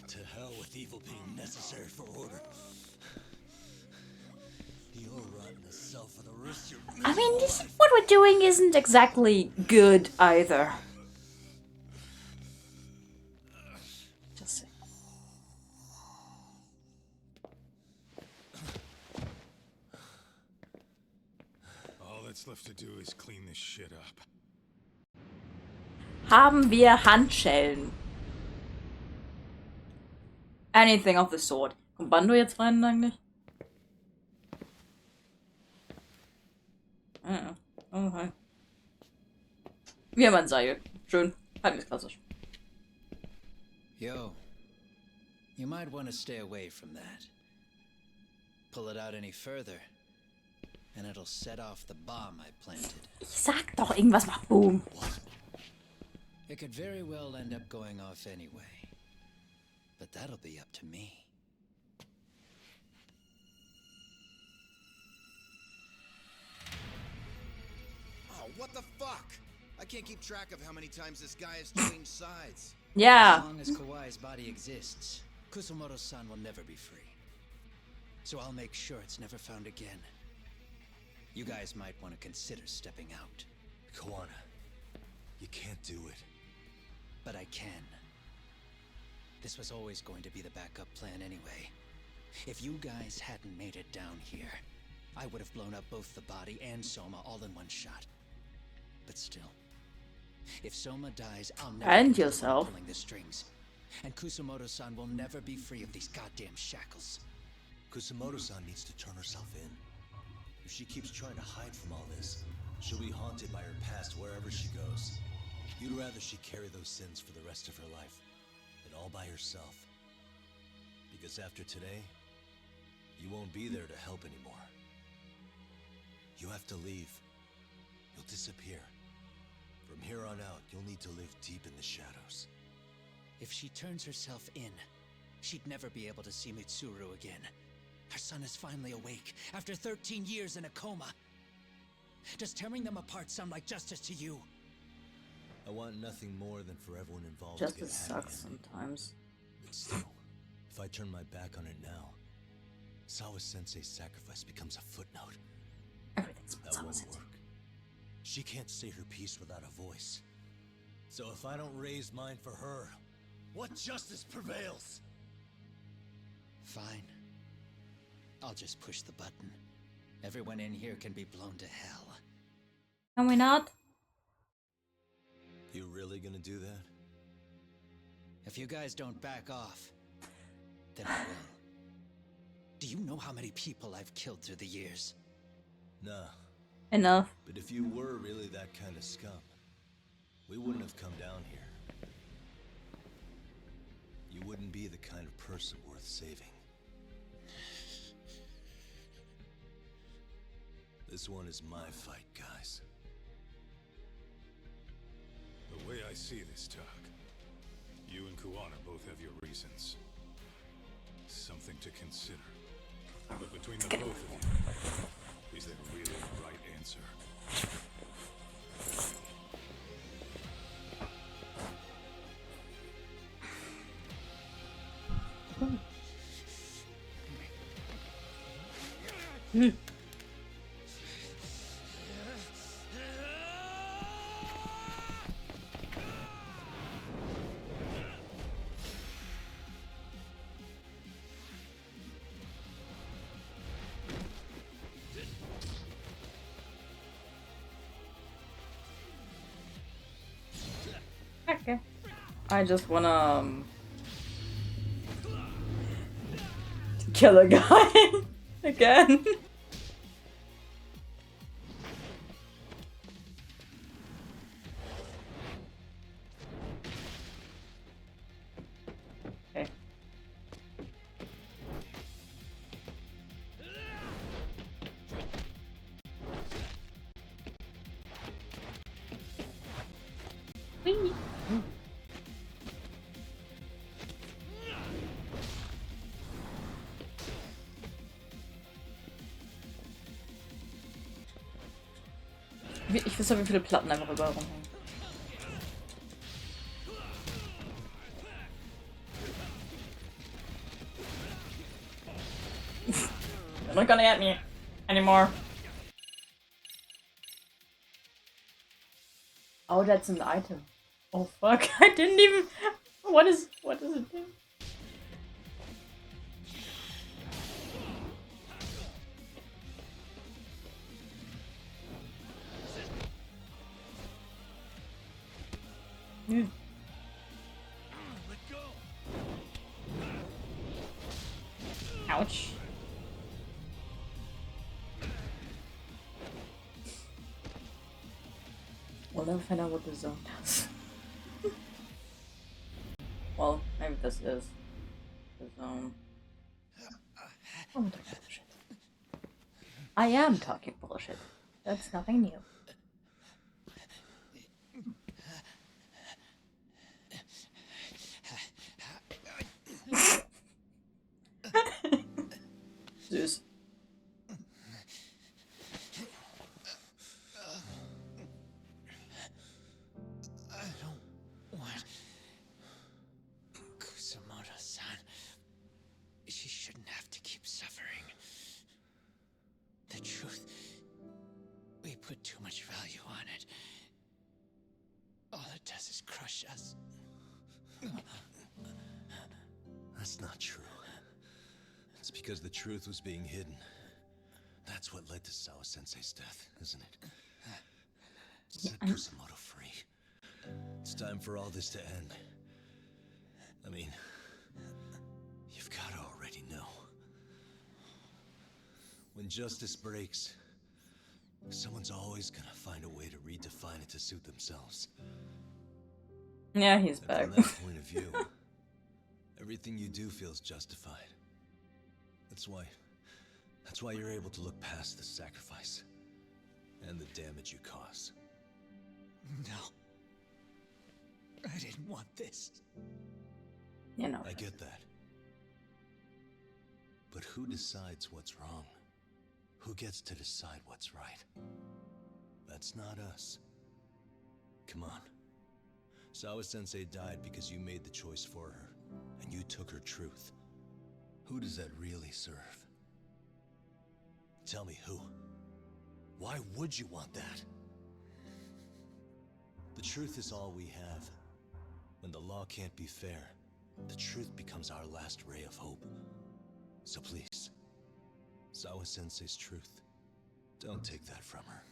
To hell with evil being necessary for order. You'll rot in a cell for the rest of your... I mean, what we're doing isn't exactly good either. Just say. All that's left to do is clean this shit up. Haben wir Handschellen? Anything of the sort. Kommt Bando jetzt rein eigentlich? Oh, hi. Wir haben ein Seil. Schön. Halbwegs klassisch. Yo, you might want to stay away from that. Pull it out any further, and it'll set off the bomb I planted. Ich sag doch, irgendwas macht Boom. It could very well end up going off anyway, but that'll be up to me. What the fuck? I can't keep track of how many times this guy has changed sides. Yeah. As long as Kawai's body exists, Kusumoto-san will never be free. So I'll make sure it's never found again. You guys might want to consider stepping out. Kawana, you can't do it. But I can. This was always going to be the backup plan anyway. If you guys hadn't made it down here, I would have blown up both the body and Soma all in one shot. But still, if Soma dies, I'll never And yourself. pulling the strings. And Kusumoto-san will never be free of these goddamn shackles. Kusumoto-san needs to turn herself in. If she keeps trying to hide from all this, she'll be haunted by her past wherever she goes. You'd rather she carry those sins for the rest of her life, and all by herself. Because after today, you won't be there to help anymore. You have to leave. you'll disappear. From here on out, you'll need to live deep in the shadows. If she turns herself in, she'd never be able to see Mitsuru again. Her son is finally awake, after 13 years in a coma. Does tearing them apart sound like justice to you? I want nothing more than for everyone involved to get Justice happy sucks ending. sometimes. But still, if I turn my back on it now, Sawa-sensei's sacrifice becomes a footnote. Everything's That won't work. She can't say her piece without a voice. So if I don't raise mine for her, what justice prevails? Fine. I'll just push the button. Everyone in here can be blown to hell. Can we not? You really gonna do that? If you guys don't back off, then I will. Do you know how many people I've killed through the years? Nah. Enough. But if you were really that kind of scum, we wouldn't have come down here. You wouldn't be the kind of person worth saving. This one is my fight, guys. The way I see this, Tug, you and Kuwana both have your reasons. Something to consider. But between the both of you, is there really a right answer? Okay. I just wanna kill a guy again. Okay. Whee! Ich weiß ja, wie viele Platten einfach überall rumhängen. You're not gonna get me anymore. Oh, that's an item. Oh fuck! I didn't even. What does it do? Yeah. Ouch. We'll never find out what the zone does. Well, maybe this is the zone. I'm talking bullshit. I am talking bullshit. That's nothing new. Süß. I don't want Kusamoto-san. She shouldn't have to keep suffering. The truth, we put too much value on it. All it does is crush us. That's not true. It's because the truth was being hidden. That's what led to Sawa-sensei's death, isn't it? Set Kusamoto free. It's time for all this to end. I mean, you've gotta already know. When justice breaks, someone's always gonna find a way to redefine it to suit themselves. Yeah, he's And back. from that point of view, everything you do feels justified. That's why you're able to look past the sacrifice And the damage you caused. No. I didn't want this. You know. I get that. But who decides what's wrong? Who gets to decide what's right? That's not us. Come on. Sawa-sensei died because you made the choice for her, and you took her truth. Who does that really serve? Tell me who. Why would you want that? The truth is all we have. When the law can't be fair, the truth becomes our last ray of hope. So please, Sawa-sensei's truth, don't take that from her.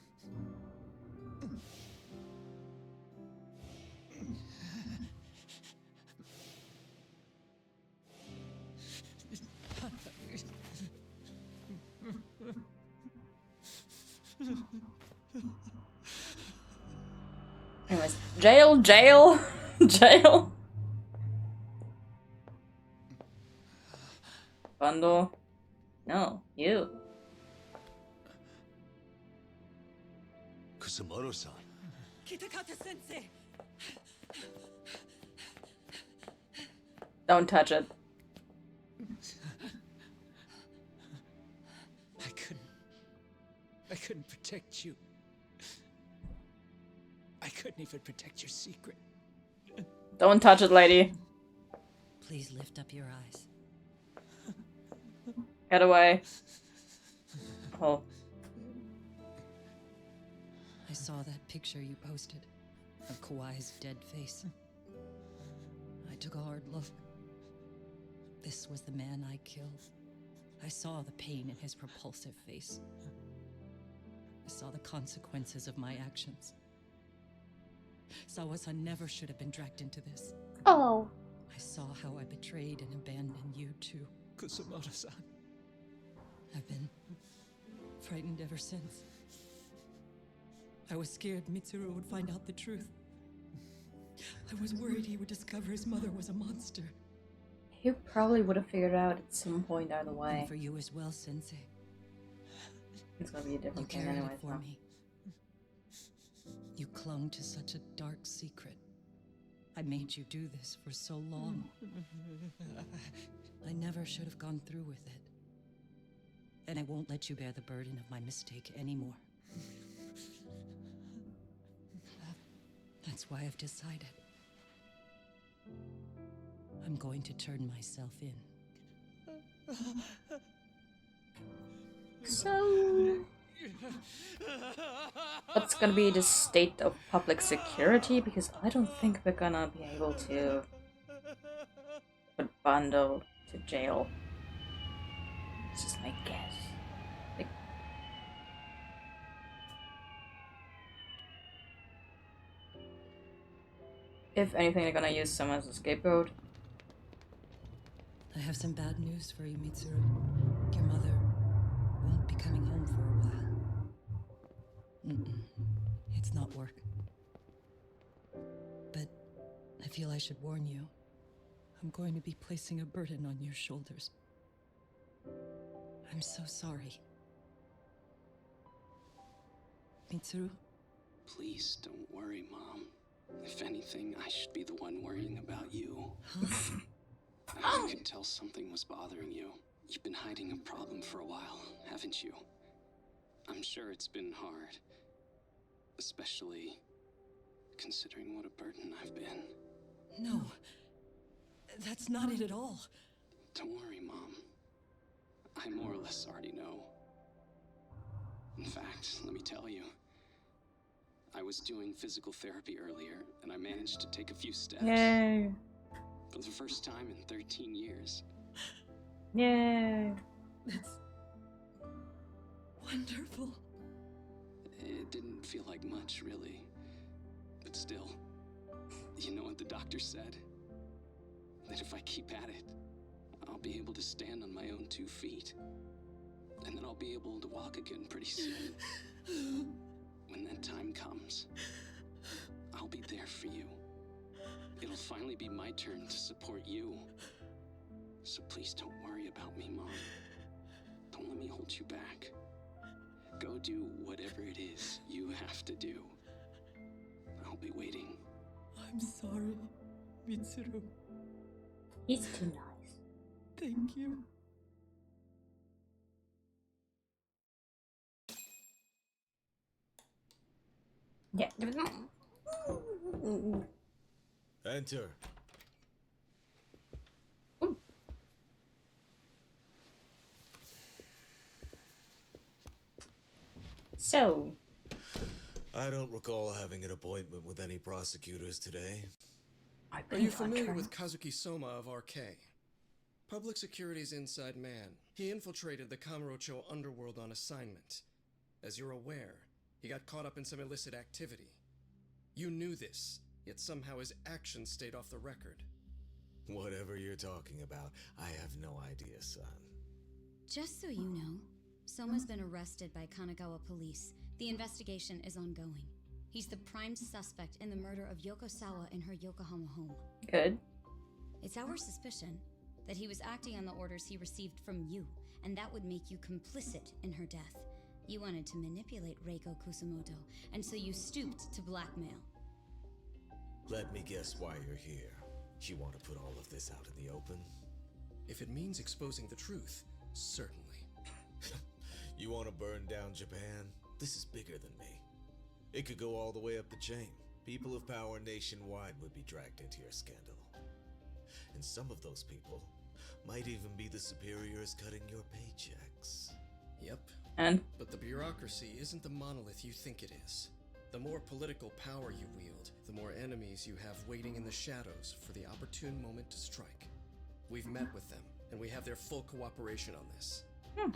Anyways, jail, jail, jail. Bundle. No, you. Kusumoto-san. Kitakata-sensei! Don't touch it. I couldn't protect you. I couldn't even protect your secret. Don't touch it, lady. Please lift up your eyes. Get away. Oh. I saw that picture you posted of Kawai's dead face. I took a hard look. This was the man I killed. I saw the pain in his repulsive face. I saw the consequences of my actions. Sawa-san never should have been dragged into this. Oh. I saw how I betrayed and abandoned you too. Kusumoto-san. I've been frightened ever since. I was scared Mitsuru would find out the truth. I was worried he would discover his mother was a monster. He probably would have figured out at some point either way. And for you as well, Sensei. It's gonna be a different thing carried anyway. it for me. You clung to such a dark secret. I made you do this for so long. I never should have gone through with it. And I won't let you bear the burden of my mistake anymore. That's why I've decided. I'm going to turn myself in. So, what's gonna be the state of public security? Because I don't think we're gonna be able to put Bando to jail. This is my guess. Like, if anything, they're gonna use someone as a scapegoat. I have some bad news for you, Mitsuru. Your mother won't be coming home for a while. It's not work. But I feel I should warn you. I'm going to be placing a burden on your shoulders. I'm so sorry. Mitsuru? Please don't worry, Mom. If anything, I should be the one worrying about you. Huh? I could tell something was bothering you. You've been hiding a problem for a while, haven't you? I'm sure it's been hard. Especially considering what a burden I've been. No. That's not it at all. Don't worry, Mom. I more or less already know. In fact, let me tell you. I was doing physical therapy earlier, and I managed to take a few steps. Yay. For the first time in 13 years. Yay. That's wonderful. It didn't feel like much, really. But still, you know what the doctor said? That if I keep at it, I'll be able to stand on my own 2 feet. And then I'll be able to walk again pretty soon. When that time comes, I'll be there for you. It'll finally be my turn to support you. So please don't worry about me, Mom. Don't let me hold you back. Go do whatever it is you have to do. I'll be waiting. I'm sorry, Mitsuru. He's too nice. Thank you. Yeah. Enter. So, I don't recall having an appointment with any prosecutors today. Are you familiar with Kazuki Soma of RK? Public Security's inside man. He infiltrated the Kamurocho underworld on assignment. As you're aware, he got caught up in some illicit activity. You knew this, yet somehow his actions stayed off the record. Whatever you're talking about, I have no idea, son. Just so you know, Soma's been arrested by Kanagawa police. The investigation is ongoing. He's the prime suspect in the murder of Yoko Sawa in her Yokohama home. Good. It's our suspicion that he was acting on the orders he received from you, and that would make you complicit in her death. You wanted to manipulate Reiko Kusumoto, and so you stooped to blackmail. Let me guess why you're here. You want to put all of this out in the open? If it means exposing the truth, certainly. You want to burn down Japan? This is bigger than me. It could go all the way up the chain. People of power nationwide would be dragged into your scandal. And some of those people might even be the superiors cutting your paychecks. Yep. And? But the bureaucracy isn't the monolith you think it is. The more political power you wield, the more enemies you have waiting in the shadows for the opportune moment to strike. We've met with them, and we have their full cooperation on this.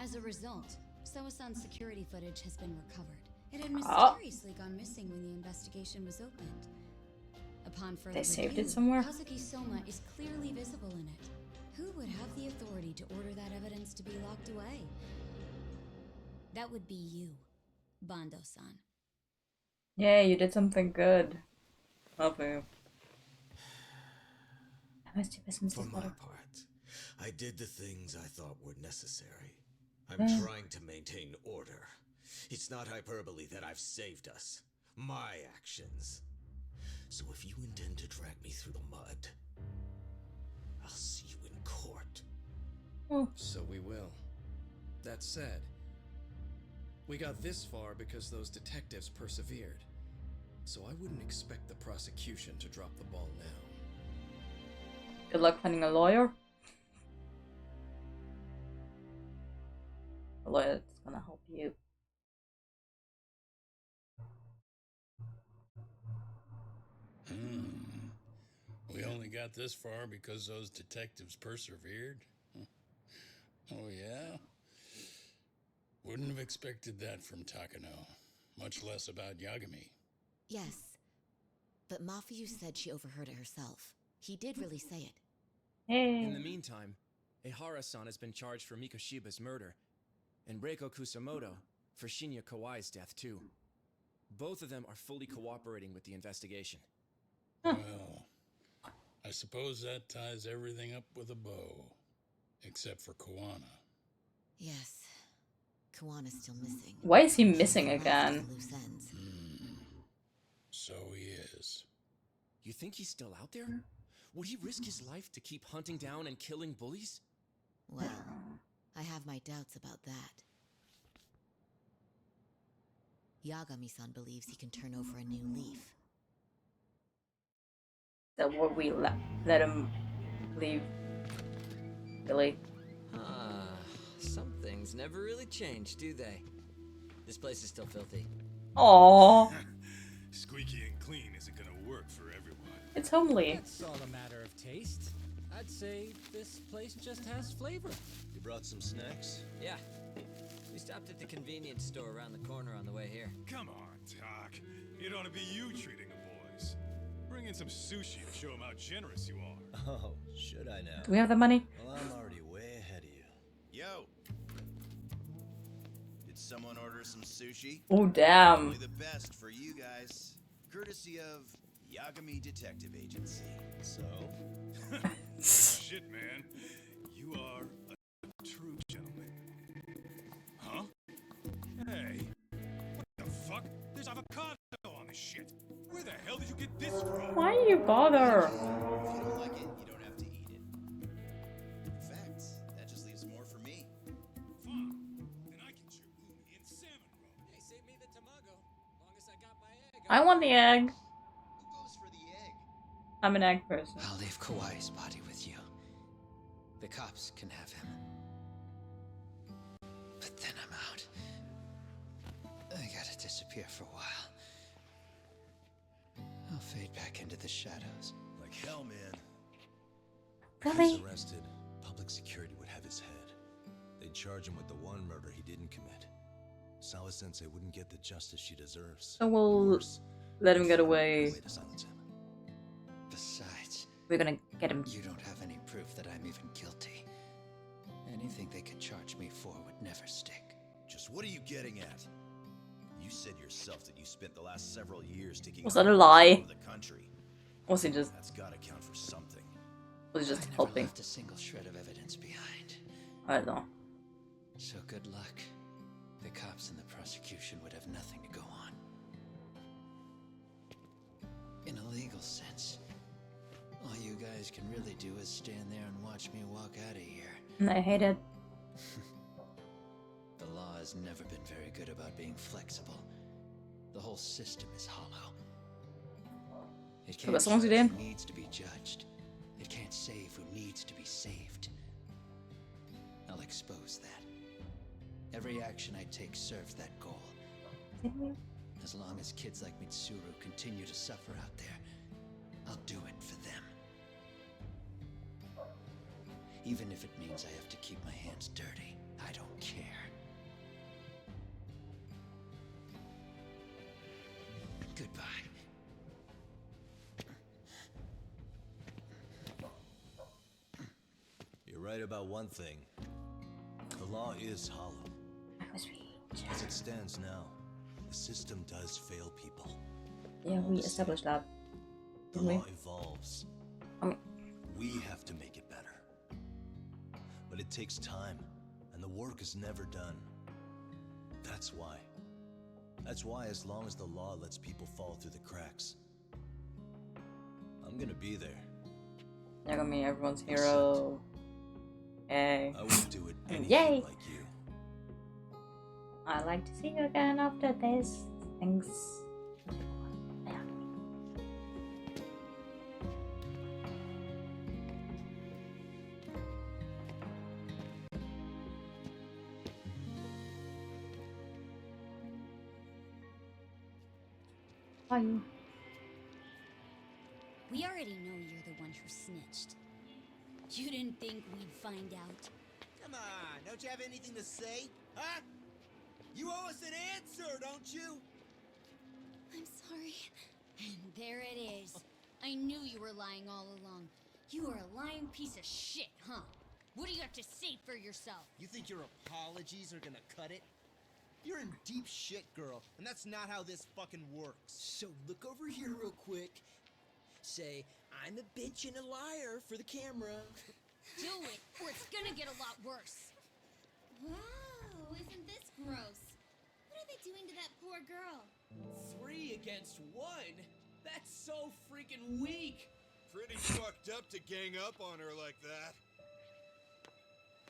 As a result, Sawa-san's security footage has been recovered. It had mysteriously gone missing when the investigation was opened. Upon further They saved review, it somewhere? Kazuki Soma is clearly visible in it. Who would have the authority to order that evidence to be locked away? That would be you, Bando-san. Yeah, you did something good. Love you. For my part, I did the things I thought were necessary. I'm trying to maintain order. It's not hyperbole that I've saved us. My actions. So if you intend to drag me through the mud, I'll see you in court. So we will. That said, we got this far because those detectives persevered. So I wouldn't expect the prosecution to drop the ball now. Good luck finding a lawyer. A lawyer that's gonna help you. We only got this far because those detectives persevered? Oh yeah? Wouldn't have expected that from Takano, much less about Yagami. Yes, but Mafuyu said she overheard it herself. He did really say it. In the meantime, Ehara-san has been charged for Mikoshiba's murder, and Reiko Kusumoto for Shinya Kawai's death too. Both of them are fully cooperating with the investigation. Well, I suppose that ties everything up with a bow. Except for Kuwana. Yes, Kuwana's still missing. Why is he missing again? So he is. You think he's still out there? Would he risk his life to keep hunting down and killing bullies? Well, I have my doubts about that. Yagami-san believes he can turn over a new leaf. That what we let him leave. Really? Some things never really change, do they? This place is still filthy. Aww. Squeaky and clean isn't gonna work for everyone. It's homely. It's all a matter of taste. I'd say this place just has flavor. You brought some snacks? Yeah. We stopped at the convenience store around the corner on the way here. Come on, Doc. It ought to be you treating the boys. Bring in some sushi to show them how generous you are. Oh, should I now? Do we have the money? Well, I'm already way ahead of you. Yo! Did someone order some sushi? Oh, damn. Only the best for you guys. Courtesy of Yagami Detective Agency. So? Shit, man. You are a true gentleman. Huh? Hey, Why do you bother? If you don't like it, you don't have to eat it. In fact, that just leaves more for me. Fine. Then I get your uni and salmon roll. Hey, save me the tamago. Long as I got my egg. I want the egg. Who goes for the egg? I'm an egg person. I'll leave Kawai's body with you. The cops can have him. But then I'm out. I gotta disappear for a while. I'll fade back into the shadows. Like hell, man. Really? If he was arrested, public security would have his head. They'd charge him with the one murder he didn't commit. Sawa-sensei wouldn't get the justice she deserves. So we'll let him get away. Way to silence him. Besides, We're gonna get him. you don't have any proof that I'm even guilty. Anything they could charge me for would never stick. Just what are you getting at? You said yourself that you spent the last several years taking Was that a lie? over the country. Was he just? That's gotta count for something. Was he just I never helping? left a single shred of evidence behind. I don't know. So good luck. The cops and the prosecution would have nothing to go on. In a legal sense, all you guys can really do is stand there and watch me walk out of here. And I hate it. The law has never been very good about being flexible. The whole system is hollow. It can't was sie judge denn? who needs to be judged. It can't save who needs to be saved. I'll expose that. Every action I take serves that goal. As long as kids like Mitsuru continue to suffer out there, I'll do it for them. Even if it means I have to keep my hands dirty, I don't care. Goodbye. You're right about one thing. The law is hollow. As it stands now, the system does fail people. Yeah, we established that. The law evolves. We have to make it better. But it takes time, and the work is never done. That's why. That's why as long as the law lets people fall through the cracks, I'm gonna be there. You're gonna be everyone's hero. Yay. I won't do it anything Yay. like you. I'd like to see you again after this. Thanks. Yeah. Bye. We already know you're the one who snitched. You didn't think we'd find out? Come on, don't you have anything to say? Huh? You owe us an answer, don't you? I'm sorry. And there it is. I knew you were lying all along. You are a lying piece of shit, huh? What do you have to say for yourself? You think your apologies are gonna cut it? You're in deep shit, girl, and that's not how this fucking works. So look over here real quick. Say, I'm a bitch and a liar for the camera. Do it, or it's gonna get a lot worse. Wow, isn't this gross? What are they doing to that poor girl? 3 against 1? That's so freaking weak. Pretty fucked up to gang up on her like that.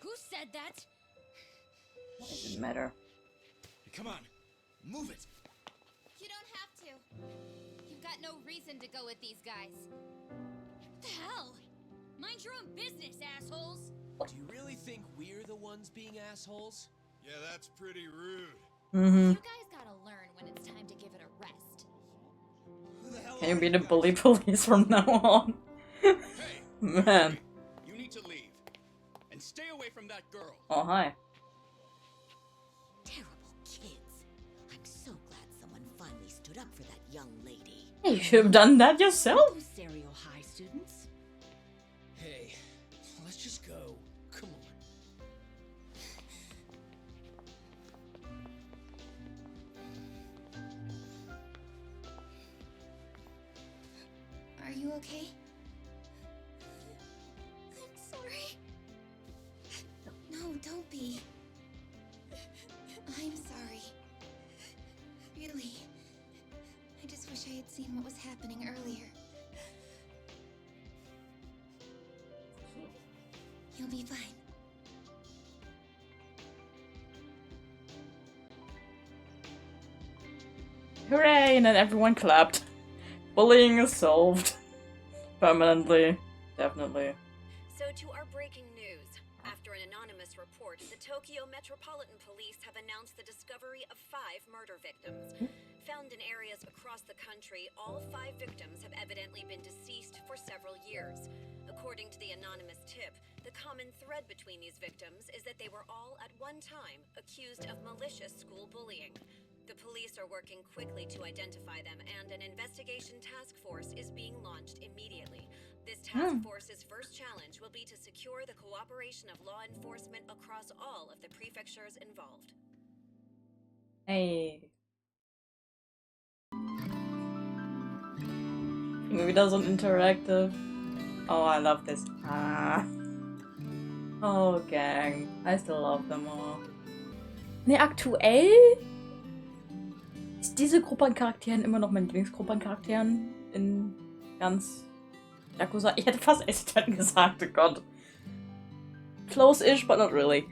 Who said that? It doesn't matter. Come on, move it. You don't have to. You've got no reason to go with these guys. What the hell? Mind your own business, assholes! Do you really think we're the ones being assholes? Yeah, that's pretty rude. Mm-hmm. You guys gotta learn when it's time to give it a rest. Who the hell Can you are be the guys? bully police from now on? Man. You need to leave. And stay away from that girl. Oh, hi. Terrible kids. I'm so glad someone finally stood up for that young lady. You should have done that yourself. Those Serio High students. Hey, let's just go. Come on. Are you okay? I'm sorry. No, don't be. I'm sorry. Really. I just wish I had seen what was happening earlier. You'll be fine. Hooray! And then everyone clapped. Bullying is solved. Permanently. Definitely. So to our breaking news. After an anonymous report, the Tokyo Metropolitan Police have announced the discovery of 5 murder victims. Found in areas across the country, all 5 victims have evidently been deceased for several years. According to the anonymous tip, the common thread between these victims is that they were all at one time accused of malicious school bullying. The police are working quickly to identify them, and an investigation task force is being launched immediately. This task force's first challenge will be to secure the cooperation of law enforcement across all of the prefectures involved. Hey. Wieder so ein Interactive. Oh, I love this. Ah. Oh, gang. I still love them all. Ne, aktuell ist diese Gruppe an Charakteren immer noch meine Lieblingsgruppe an Charakteren in ganz Yakuza. Ich hätte fast Assistent gesagt, oh Gott. Close-ish, but not really.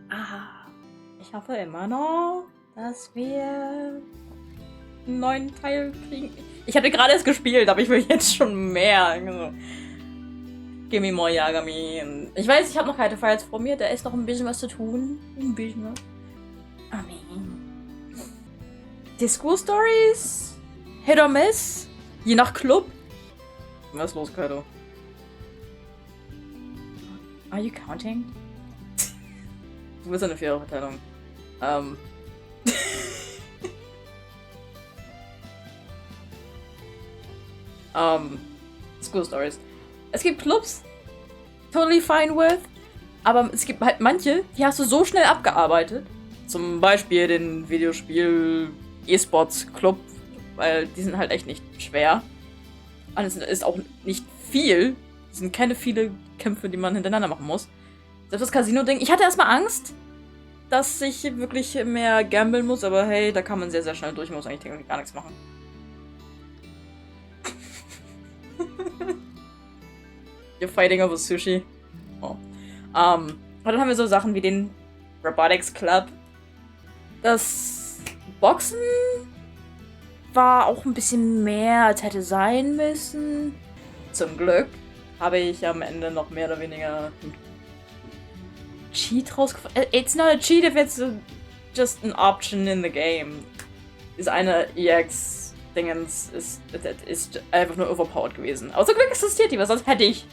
Ah, ich hoffe immer noch, dass wir einen neuen Teil kriegen. Ich hatte gerade erst gespielt, aber ich will jetzt schon mehr. Also, Gimme more Yagami. Und ich weiß, ich habe noch Kaito FIles vor mir. Da ist noch ein bisschen was zu tun. Ein bisschen was. I mean. Die School Stories? Hit or miss? Je nach Club? Was ist los, Kaito? Are you counting? Du bist eine faire Verteilung. School Stories. Es gibt Clubs, totally fine with, aber es gibt halt manche, die hast du so schnell abgearbeitet. Zum Beispiel den Videospiel E-Sports Club, weil die sind halt echt nicht schwer. Und es ist auch nicht viel. Es sind keine viele Kämpfe, die man hintereinander machen muss. Selbst das Casino-Ding. Ich hatte erstmal Angst, dass ich wirklich mehr gamblen muss, aber hey, da kann man sehr, sehr schnell durch. Man muss eigentlich gar nichts machen. You're fighting over sushi. Oh. Und dann haben wir so Sachen wie den Robotics Club. Das Boxen war auch ein bisschen mehr, als hätte sein müssen. Zum Glück habe ich am Ende noch mehr oder weniger Cheat rausgefunden. It's not a cheat if it's just an option in the game. Ist eine EX-Dingens ist einfach nur overpowered gewesen. Aber zum Glück existiert die, weil sonst hätte ich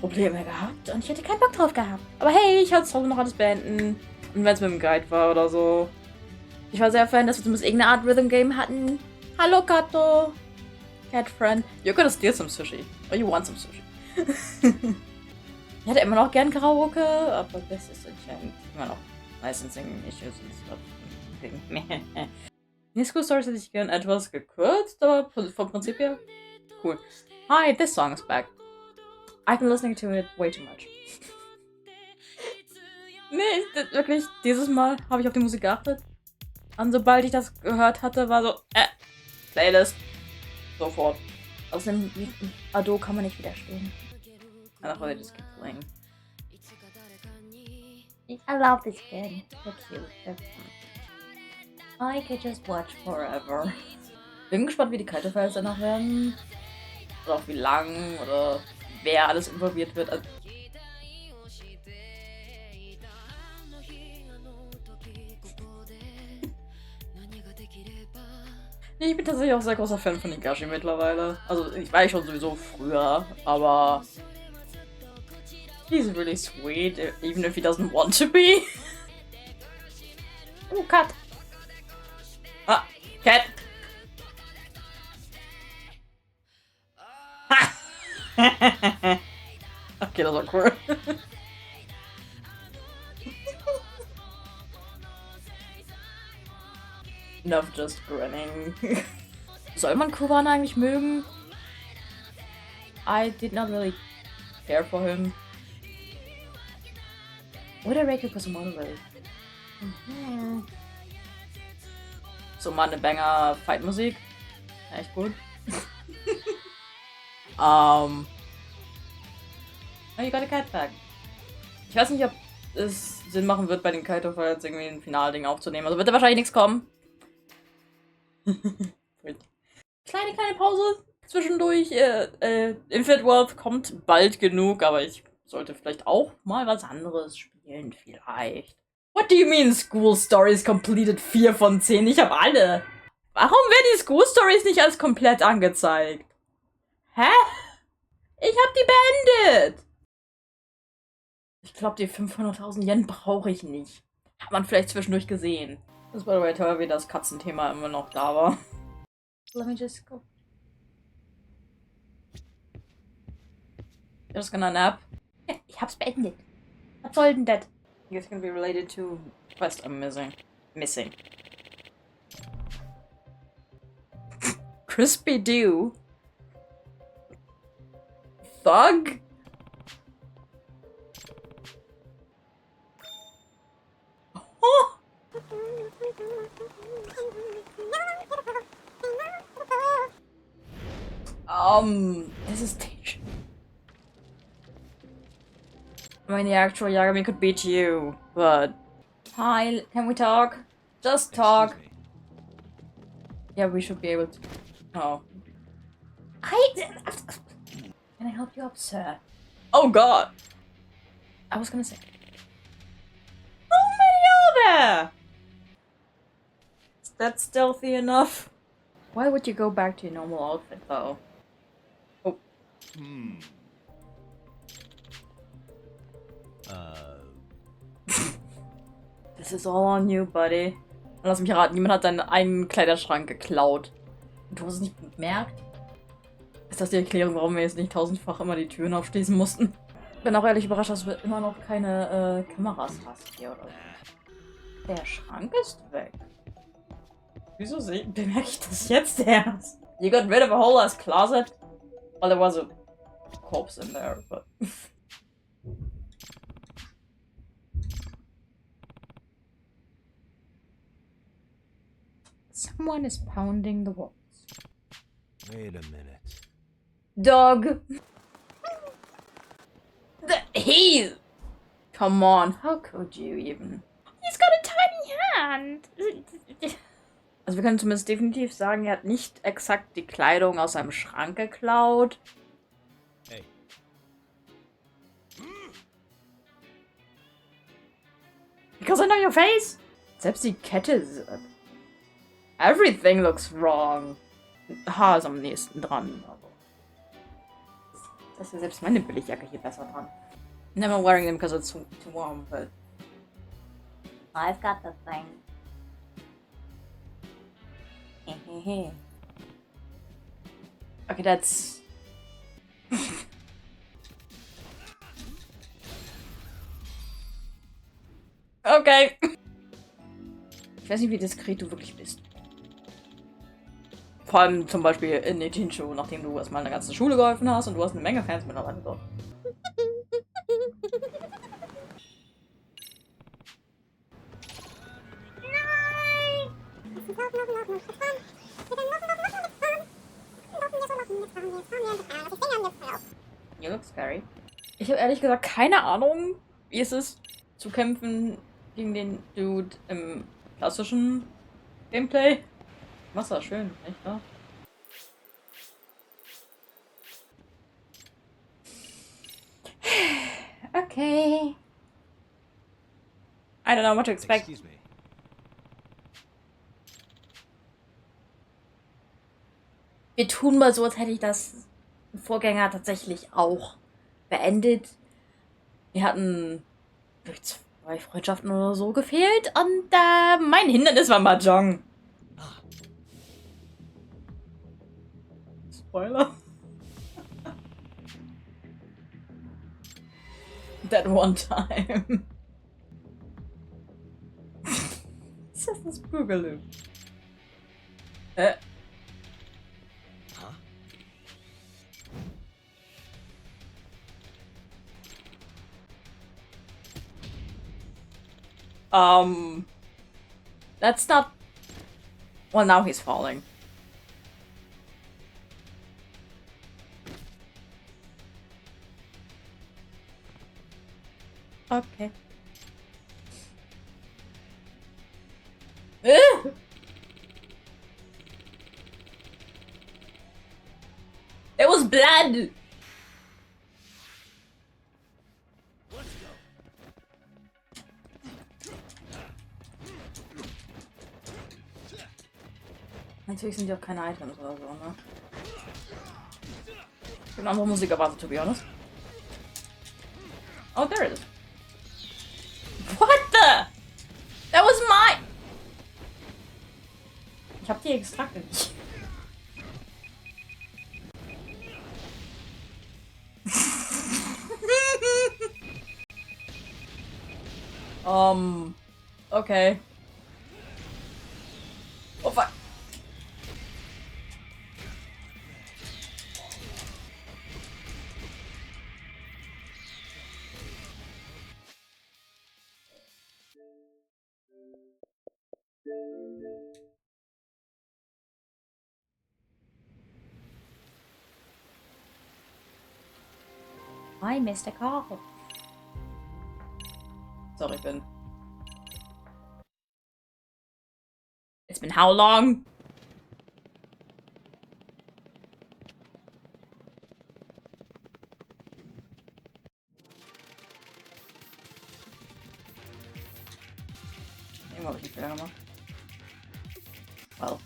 Probleme gehabt und ich hätte keinen Bock drauf gehabt. Aber hey, ich wollte trotzdem noch alles beenden. Und wenn es mit dem Guide war oder so. Ich war sehr Fan, dass wir zumindest irgendeine Art Rhythm Game hatten. Hallo Kato. Cat Friend. You're gonna steal some sushi. Or you want some sushi. Ich hätte immer noch gern Karaoke, aber das ist anscheinend immer noch Licensing-Issues und stuff. Die School Stories hätte ich gern etwas gekürzt, aber vom Prinzip her cool. Hi, this song is back. I've been listening to it way too much. Nee, wirklich, dieses Mal habe ich auf die Musik geachtet. Und sobald ich das gehört hatte, war so, Playlist. Sofort. Aus dem Ado kann man nicht widerstehen. And I thought they just keep playing. I love this game. So cute. I could just watch forever. Bin gespannt, wie die Kaito FIles danach werden. Oder auch wie lang oder wer alles involviert wird. Ich bin tatsächlich auch sehr großer Fan von Higashi mittlerweile. Also ich war schon sowieso früher, aber he's really sweet, even if he doesn't want to be. Oh, Cat. Ah, Cat. Ha! Okay, das war cool. Enough just grinning. Soll man Kuban eigentlich mögen? I did not really care for him. Oder Reiko Kusumoto will. So mal eine Banger Fight-Musik. Echt gut. Oh, you got a cat back. Ich weiß nicht, ob es Sinn machen wird, bei den Kaito FIles irgendwie ein Finalding aufzunehmen. Also wird da wahrscheinlich nichts kommen. kleine Pause zwischendurch. Infinite Wealth kommt bald genug, aber ich sollte vielleicht auch mal was anderes spielen, vielleicht. What do you mean School Stories completed 4 von 10? Ich habe alle. Warum werden die School Stories nicht als komplett angezeigt? Hä? Ich hab die beendet. Ich glaube, die 500.000 Yen brauche ich nicht. Hat man vielleicht zwischendurch gesehen. Das ist by the way toll, wie das Katzenthema immer noch da war. Let me just go. Just gonna nap. Ja, ich hab's beendet. Was soll denn das? It's gonna be related to quest I'm missing. Crispy Dew. Thug? Oh. This is dangerous. I mean, the actual Yagami could beat you, but... Hi, can we talk? Just talk. Yeah, we should be able to... Oh. Can I help you up, sir? Oh god! I was gonna say... How many are there? Is that stealthy enough? Why would you go back to your normal outfit, though? Oh. This is all on you, buddy. Und lass mich raten, jemand hat deinen einen Kleiderschrank geklaut. Und du hast es nicht bemerkt? Ist das die Erklärung, warum wir jetzt nicht tausendfach immer die Türen aufschließen mussten? Bin auch ehrlich überrascht, dass du immer noch keine Kameras hast hier, oder so. Der Schrank ist weg. Wieso bemerke ich das jetzt erst? You got rid of a whole ass closet? Well, there was a corpse in there, but... Someone is pounding the walls. Wait a minute. Dog! He... Come on, how could you even? He's got a tiny hand! Also wir können zumindest definitiv sagen, er hat nicht exakt die Kleidung aus seinem Schrank geklaut. Hey. Because I know your face? Selbst die Kette ist... Everything looks wrong. Haar ist am nächsten dran, aber... Das ist ja selbst meine Billigjacke hier besser dran. Never wearing them because it's too warm, but... I've got the thing. Okay, that's... Okay. Ich weiß nicht, wie diskret du wirklich bist. Vor allem zum Beispiel in Nichincho, nachdem du erstmal eine ganze Schule geholfen hast und du hast eine Menge Fans mittlerweile dort. You look scary. Ich habe ehrlich gesagt keine Ahnung, wie es ist, zu kämpfen gegen den Dude im klassischen Gameplay. Wasser, schön, nicht wahr? Okay. I don't know what to expect. Excuse me. Wir tun mal so, als hätte ich das Vorgänger tatsächlich auch beendet. Wir hatten durch 2 Freundschaften oder so gefehlt und mein Hindernis war Mahjong. Spoiler. That one time. Was ist das Boogaloo? That's not... Well, now he's falling. Okay. There was blood! Natürlich sind die auch keine Items oder so, ne? Ich bin andere Musik erwartet, to be honest. Oh, there it is. What the? That was mine! Ich hab die Extrakte nicht. Okay. Oh fuck. Hi, Mr. Carl. Sorry, Ben. It's been how long? Irgendwo hab ich einen Fehler gemacht. Well.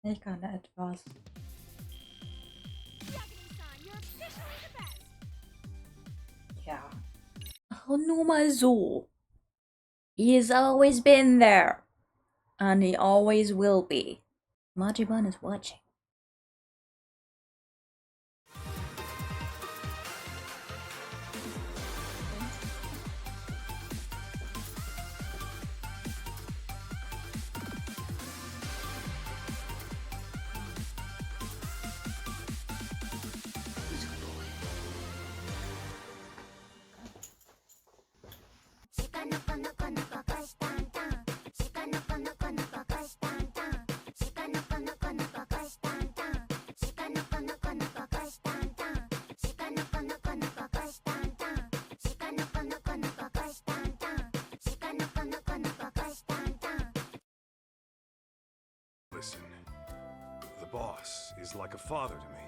Ich kann da etwas. Ja. Oh, nur mal so. He's always been there. And he always will be. Majiban is watching. Listen, the boss is like a father to me.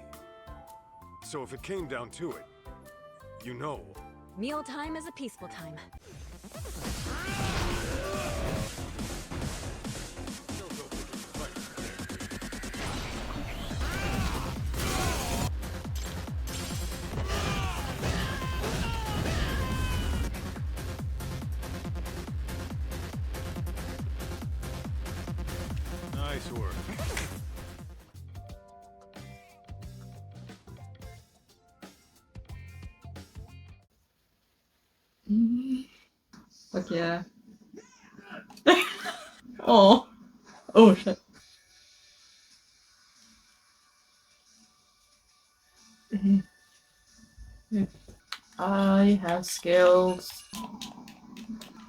So if it came down to it, you know. Mealtime is a peaceful time. Nice work. Fuck yeah. Oh. Oh shit. I have skills.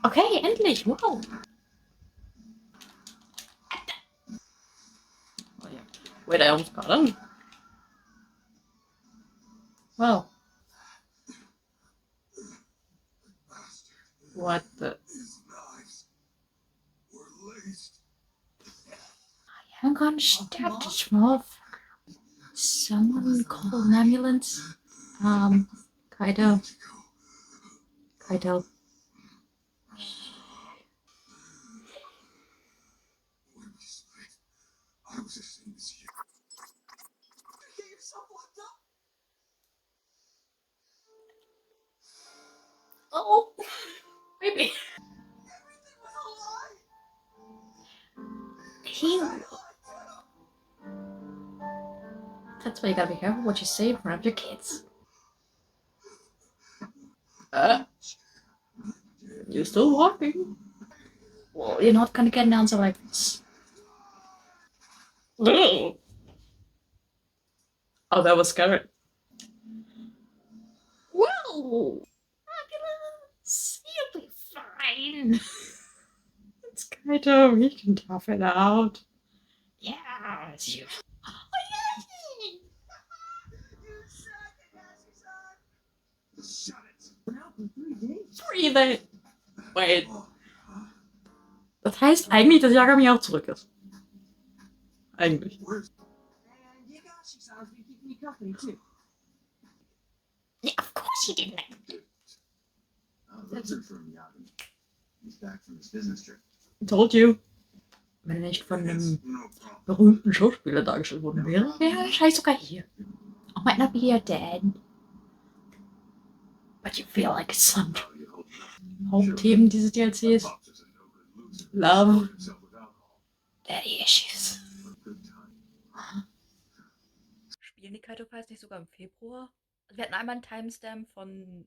Okay, endlich. Wow. Oh, yeah. Wait, I almost got him. Wow. What the? I'm gonna stab this motherfucker. Someone call an ambulance. Kaito. Kaito. Oh, maybe. He. That's why you gotta be careful what you say in front of your kids. You're still walking. Well, you're not gonna get an answer like this. Oh, that was scary. Whoa! Ambulance! You'll be fine. It's Kaito. He can tough it out. Yeah, it's you. Breathe. Wait. Das heißt eigentlich, dass Yagami auch zurück ist. Eigentlich. Yeah, of course he didn't. Told you. Wenn er nicht von einem berühmten Schauspieler dargestellt worden wäre, wäre er wahrscheinlich sogar hier. I might not be your dad, but you feel like a son. Hauptthemen dieses DLCs: Love, Daddy Issues. Spielen die Kaito FIles nicht sogar im Februar? Wir hatten einmal einen Timestamp von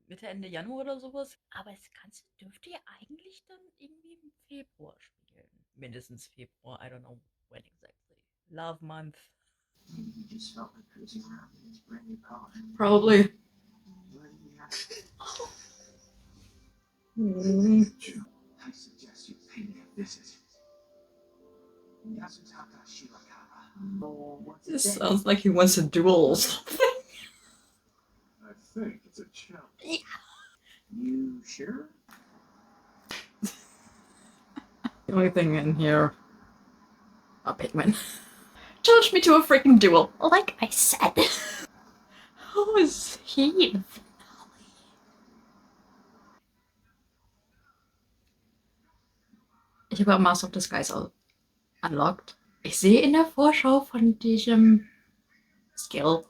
Mitte, Ende Januar oder sowas. Aber das Ganze dürfte ja eigentlich dann irgendwie im Februar spielen. Mindestens Februar, I don't know when exactly. Love Month. Probably. I suggest you pay me a visit. This sounds like he wants a duel or something. I think it's a challenge. Yeah. You sure? The only thing in here are Pikmin. Challenge me to a freaking duel. Like I said. How is he in the finale? Ich habe Master of Disguise unlocked. Ich sehe in der Vorschau von diesem Skill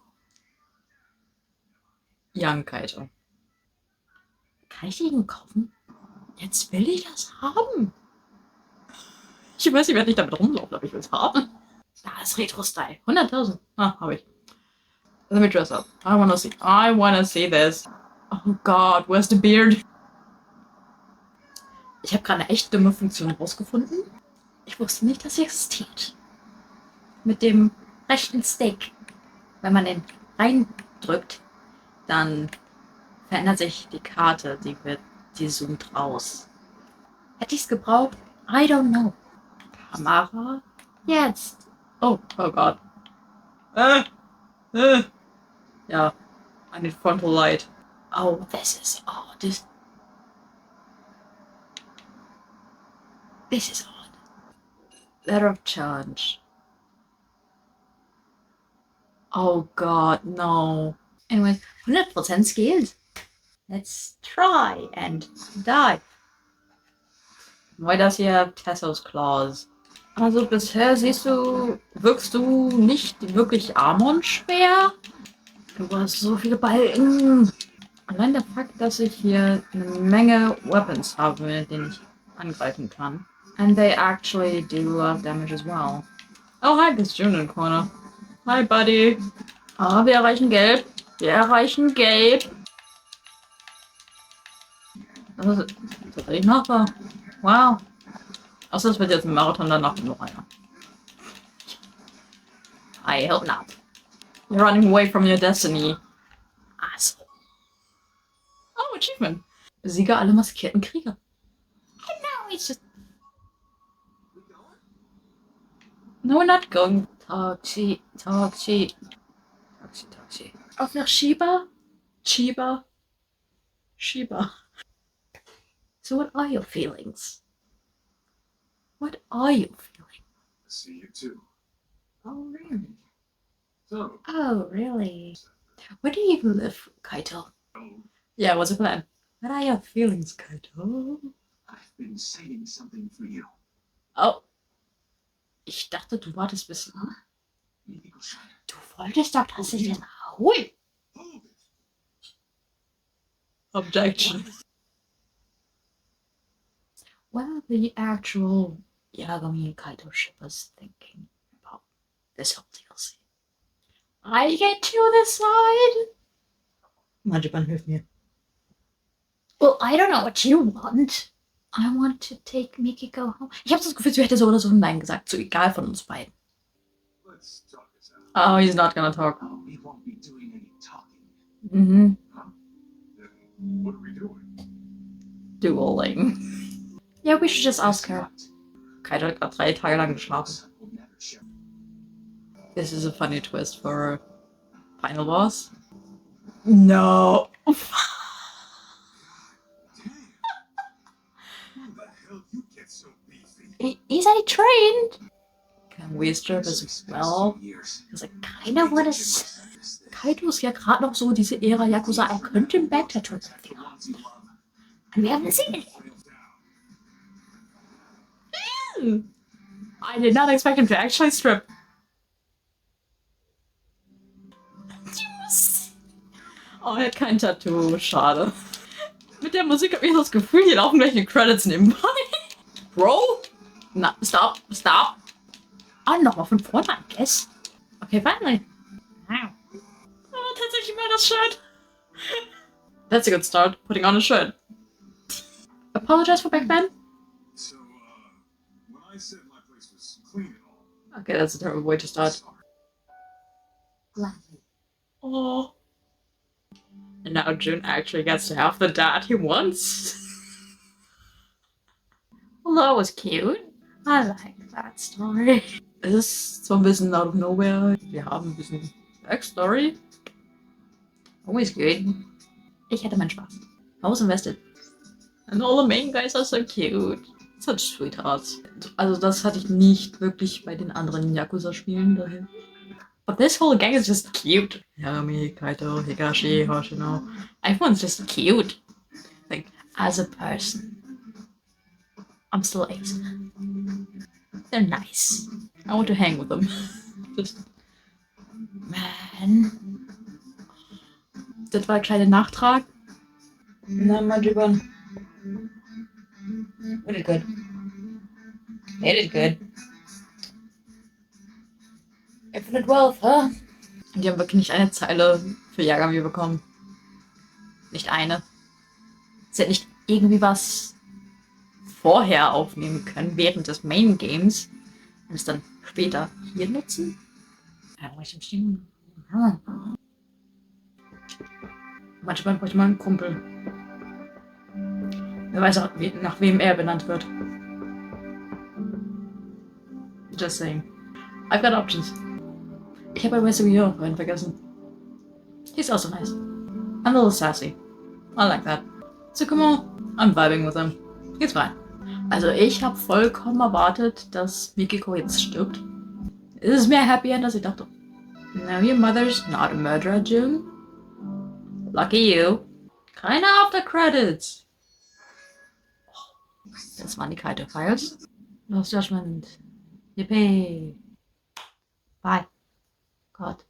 Young Kaito. Kann ich den kaufen? Jetzt will ich das haben. Ich weiß, ich werde nicht damit rumlaufen, aber ich will es haben. Da ist Retro-Style. 100.000. Ah, habe ich. Let me dress up. I wanna see this. Oh God, where's the beard? Ich habe gerade eine echt dumme Funktion rausgefunden. Ich wusste nicht, dass sie existiert. Mit dem rechten Stick. Wenn man den reindrückt, dann verändert sich die Karte. Die zoomt raus. Hätte ich es gebraucht? I don't know. Kamera? Jetzt. Oh Gott. Ja. I need frontal light. Oh, this is odd. This is odd. Letter of challenge. Oh God, no. Anyways, 100% skills. Let's try and die. Why does he have Tesso's claws? Also bisher wirkst du nicht wirklich Amon-schwer. Du hast so viele Balken. Allein der Fakt, dass ich hier eine Menge Weapons habe, mit denen ich angreifen kann. And they actually do a lot of damage as well. Oh, hi, it's June in the corner. Hi, buddy. Ah, wir erreichen Gelb. Wir erreichen Gelb. Das ist tatsächlich machbar. Wow. Außer es wird jetzt ein Marathon, danach noch einer. I hope not. You're running away from your destiny. Asshole. Oh, Achievement. Besiege alle maskierten Krieger. And now it's just... No, we're not going. Taxi. Auf nach Shiba? Shiba. So what are your feelings? What are you feeling? See you too. Oh, really? So. Oh, really? Where do you live, Kaito? Yeah, what's the plan? What are your feelings, Kaito? I've been saving something for you. Oh. Ich dachte, du wartest bis... Du wolltest doch, dass ich den hol. Objection. Well, the actual Yagami and Kaito ship was thinking about this whole DLC. I get to decide. Majiban, hilf mir. Well, I don't know what you want. I want to take Mikiko home. Ich habe das Gefühl, sie hätte so oder so Nein gesagt. So egal von uns beiden. Oh, he's not gonna talk. We won't be doing any talking. Mhm. What are we doing? Dueling. Yeah, we should just ask her. Kaito hat gerade 3 Tage lang geschlafen. This is a funny twist for final boss. No. He's already trained. Can we strip as well? Because I kind of want to. Kaito ist ja gerade noch so diese Ära Yakuza. Er könnte ein Back-Tattoo haben. And we haven't seen it yet. I did not expect him to actually strip. Oh, er hat kein Tattoo. Schade. Mit der Musik habe ich das Gefühl, hier laufen gleich die Credits nebenbei. Bro? Na, stop. Stop. Ah, nochmal von vorne, I guess. Okay, finally. Wow. Oh, tatsächlich mal das Shirt. That's a good start. Putting on a shirt. Apologize for back then. So, when I said my place was clean and all. Okay, that's a terrible way to start. Oh. And now Jun actually gets to have the dad he wants. Well, that was cute. I like that story. Es ist so ein bisschen out of nowhere. Wir haben ein bisschen Backstory. Always good. Ich hatte meinen Spaß. I was invested. And all the main guys are so cute. Such sweethearts. Also das hatte ich nicht wirklich bei den anderen Yakuza-Spielen dahin. But this whole gang is just cute. Yami, Kaito, Higashi, Hoshino. Everyone's just cute. Like, as a person. I'm still 8. They're nice. I want to hang with them. Just... Man. Das war ein kleiner Nachtrag. Na, mal drüber. We did good. They did good. Infinite Wealth, huh? Die haben wirklich nicht eine Zeile für Yagami bekommen. Nicht eine. Sie hat nicht irgendwie was vorher aufnehmen können, während des Main Games. Und es dann später hier nutzen? Manchmal bräuchte man einen Kumpel. Wer weiß auch, nach wem er benannt wird. Just saying. I've got options. Ich habe bei Sugiyo vorhin vergessen. He's also nice. And a little sassy. I like that. Tsukumo, I'm vibing with him. He's fine. Also ich habe vollkommen erwartet, dass Mikiko jetzt stirbt. Es ist mehr Happy End, als ich dachte. No, your mother's not a murderer, June. Lucky you. Keine After Credits. Das waren die Kaito Files. Lost Judgment. Yippee. Bye. God.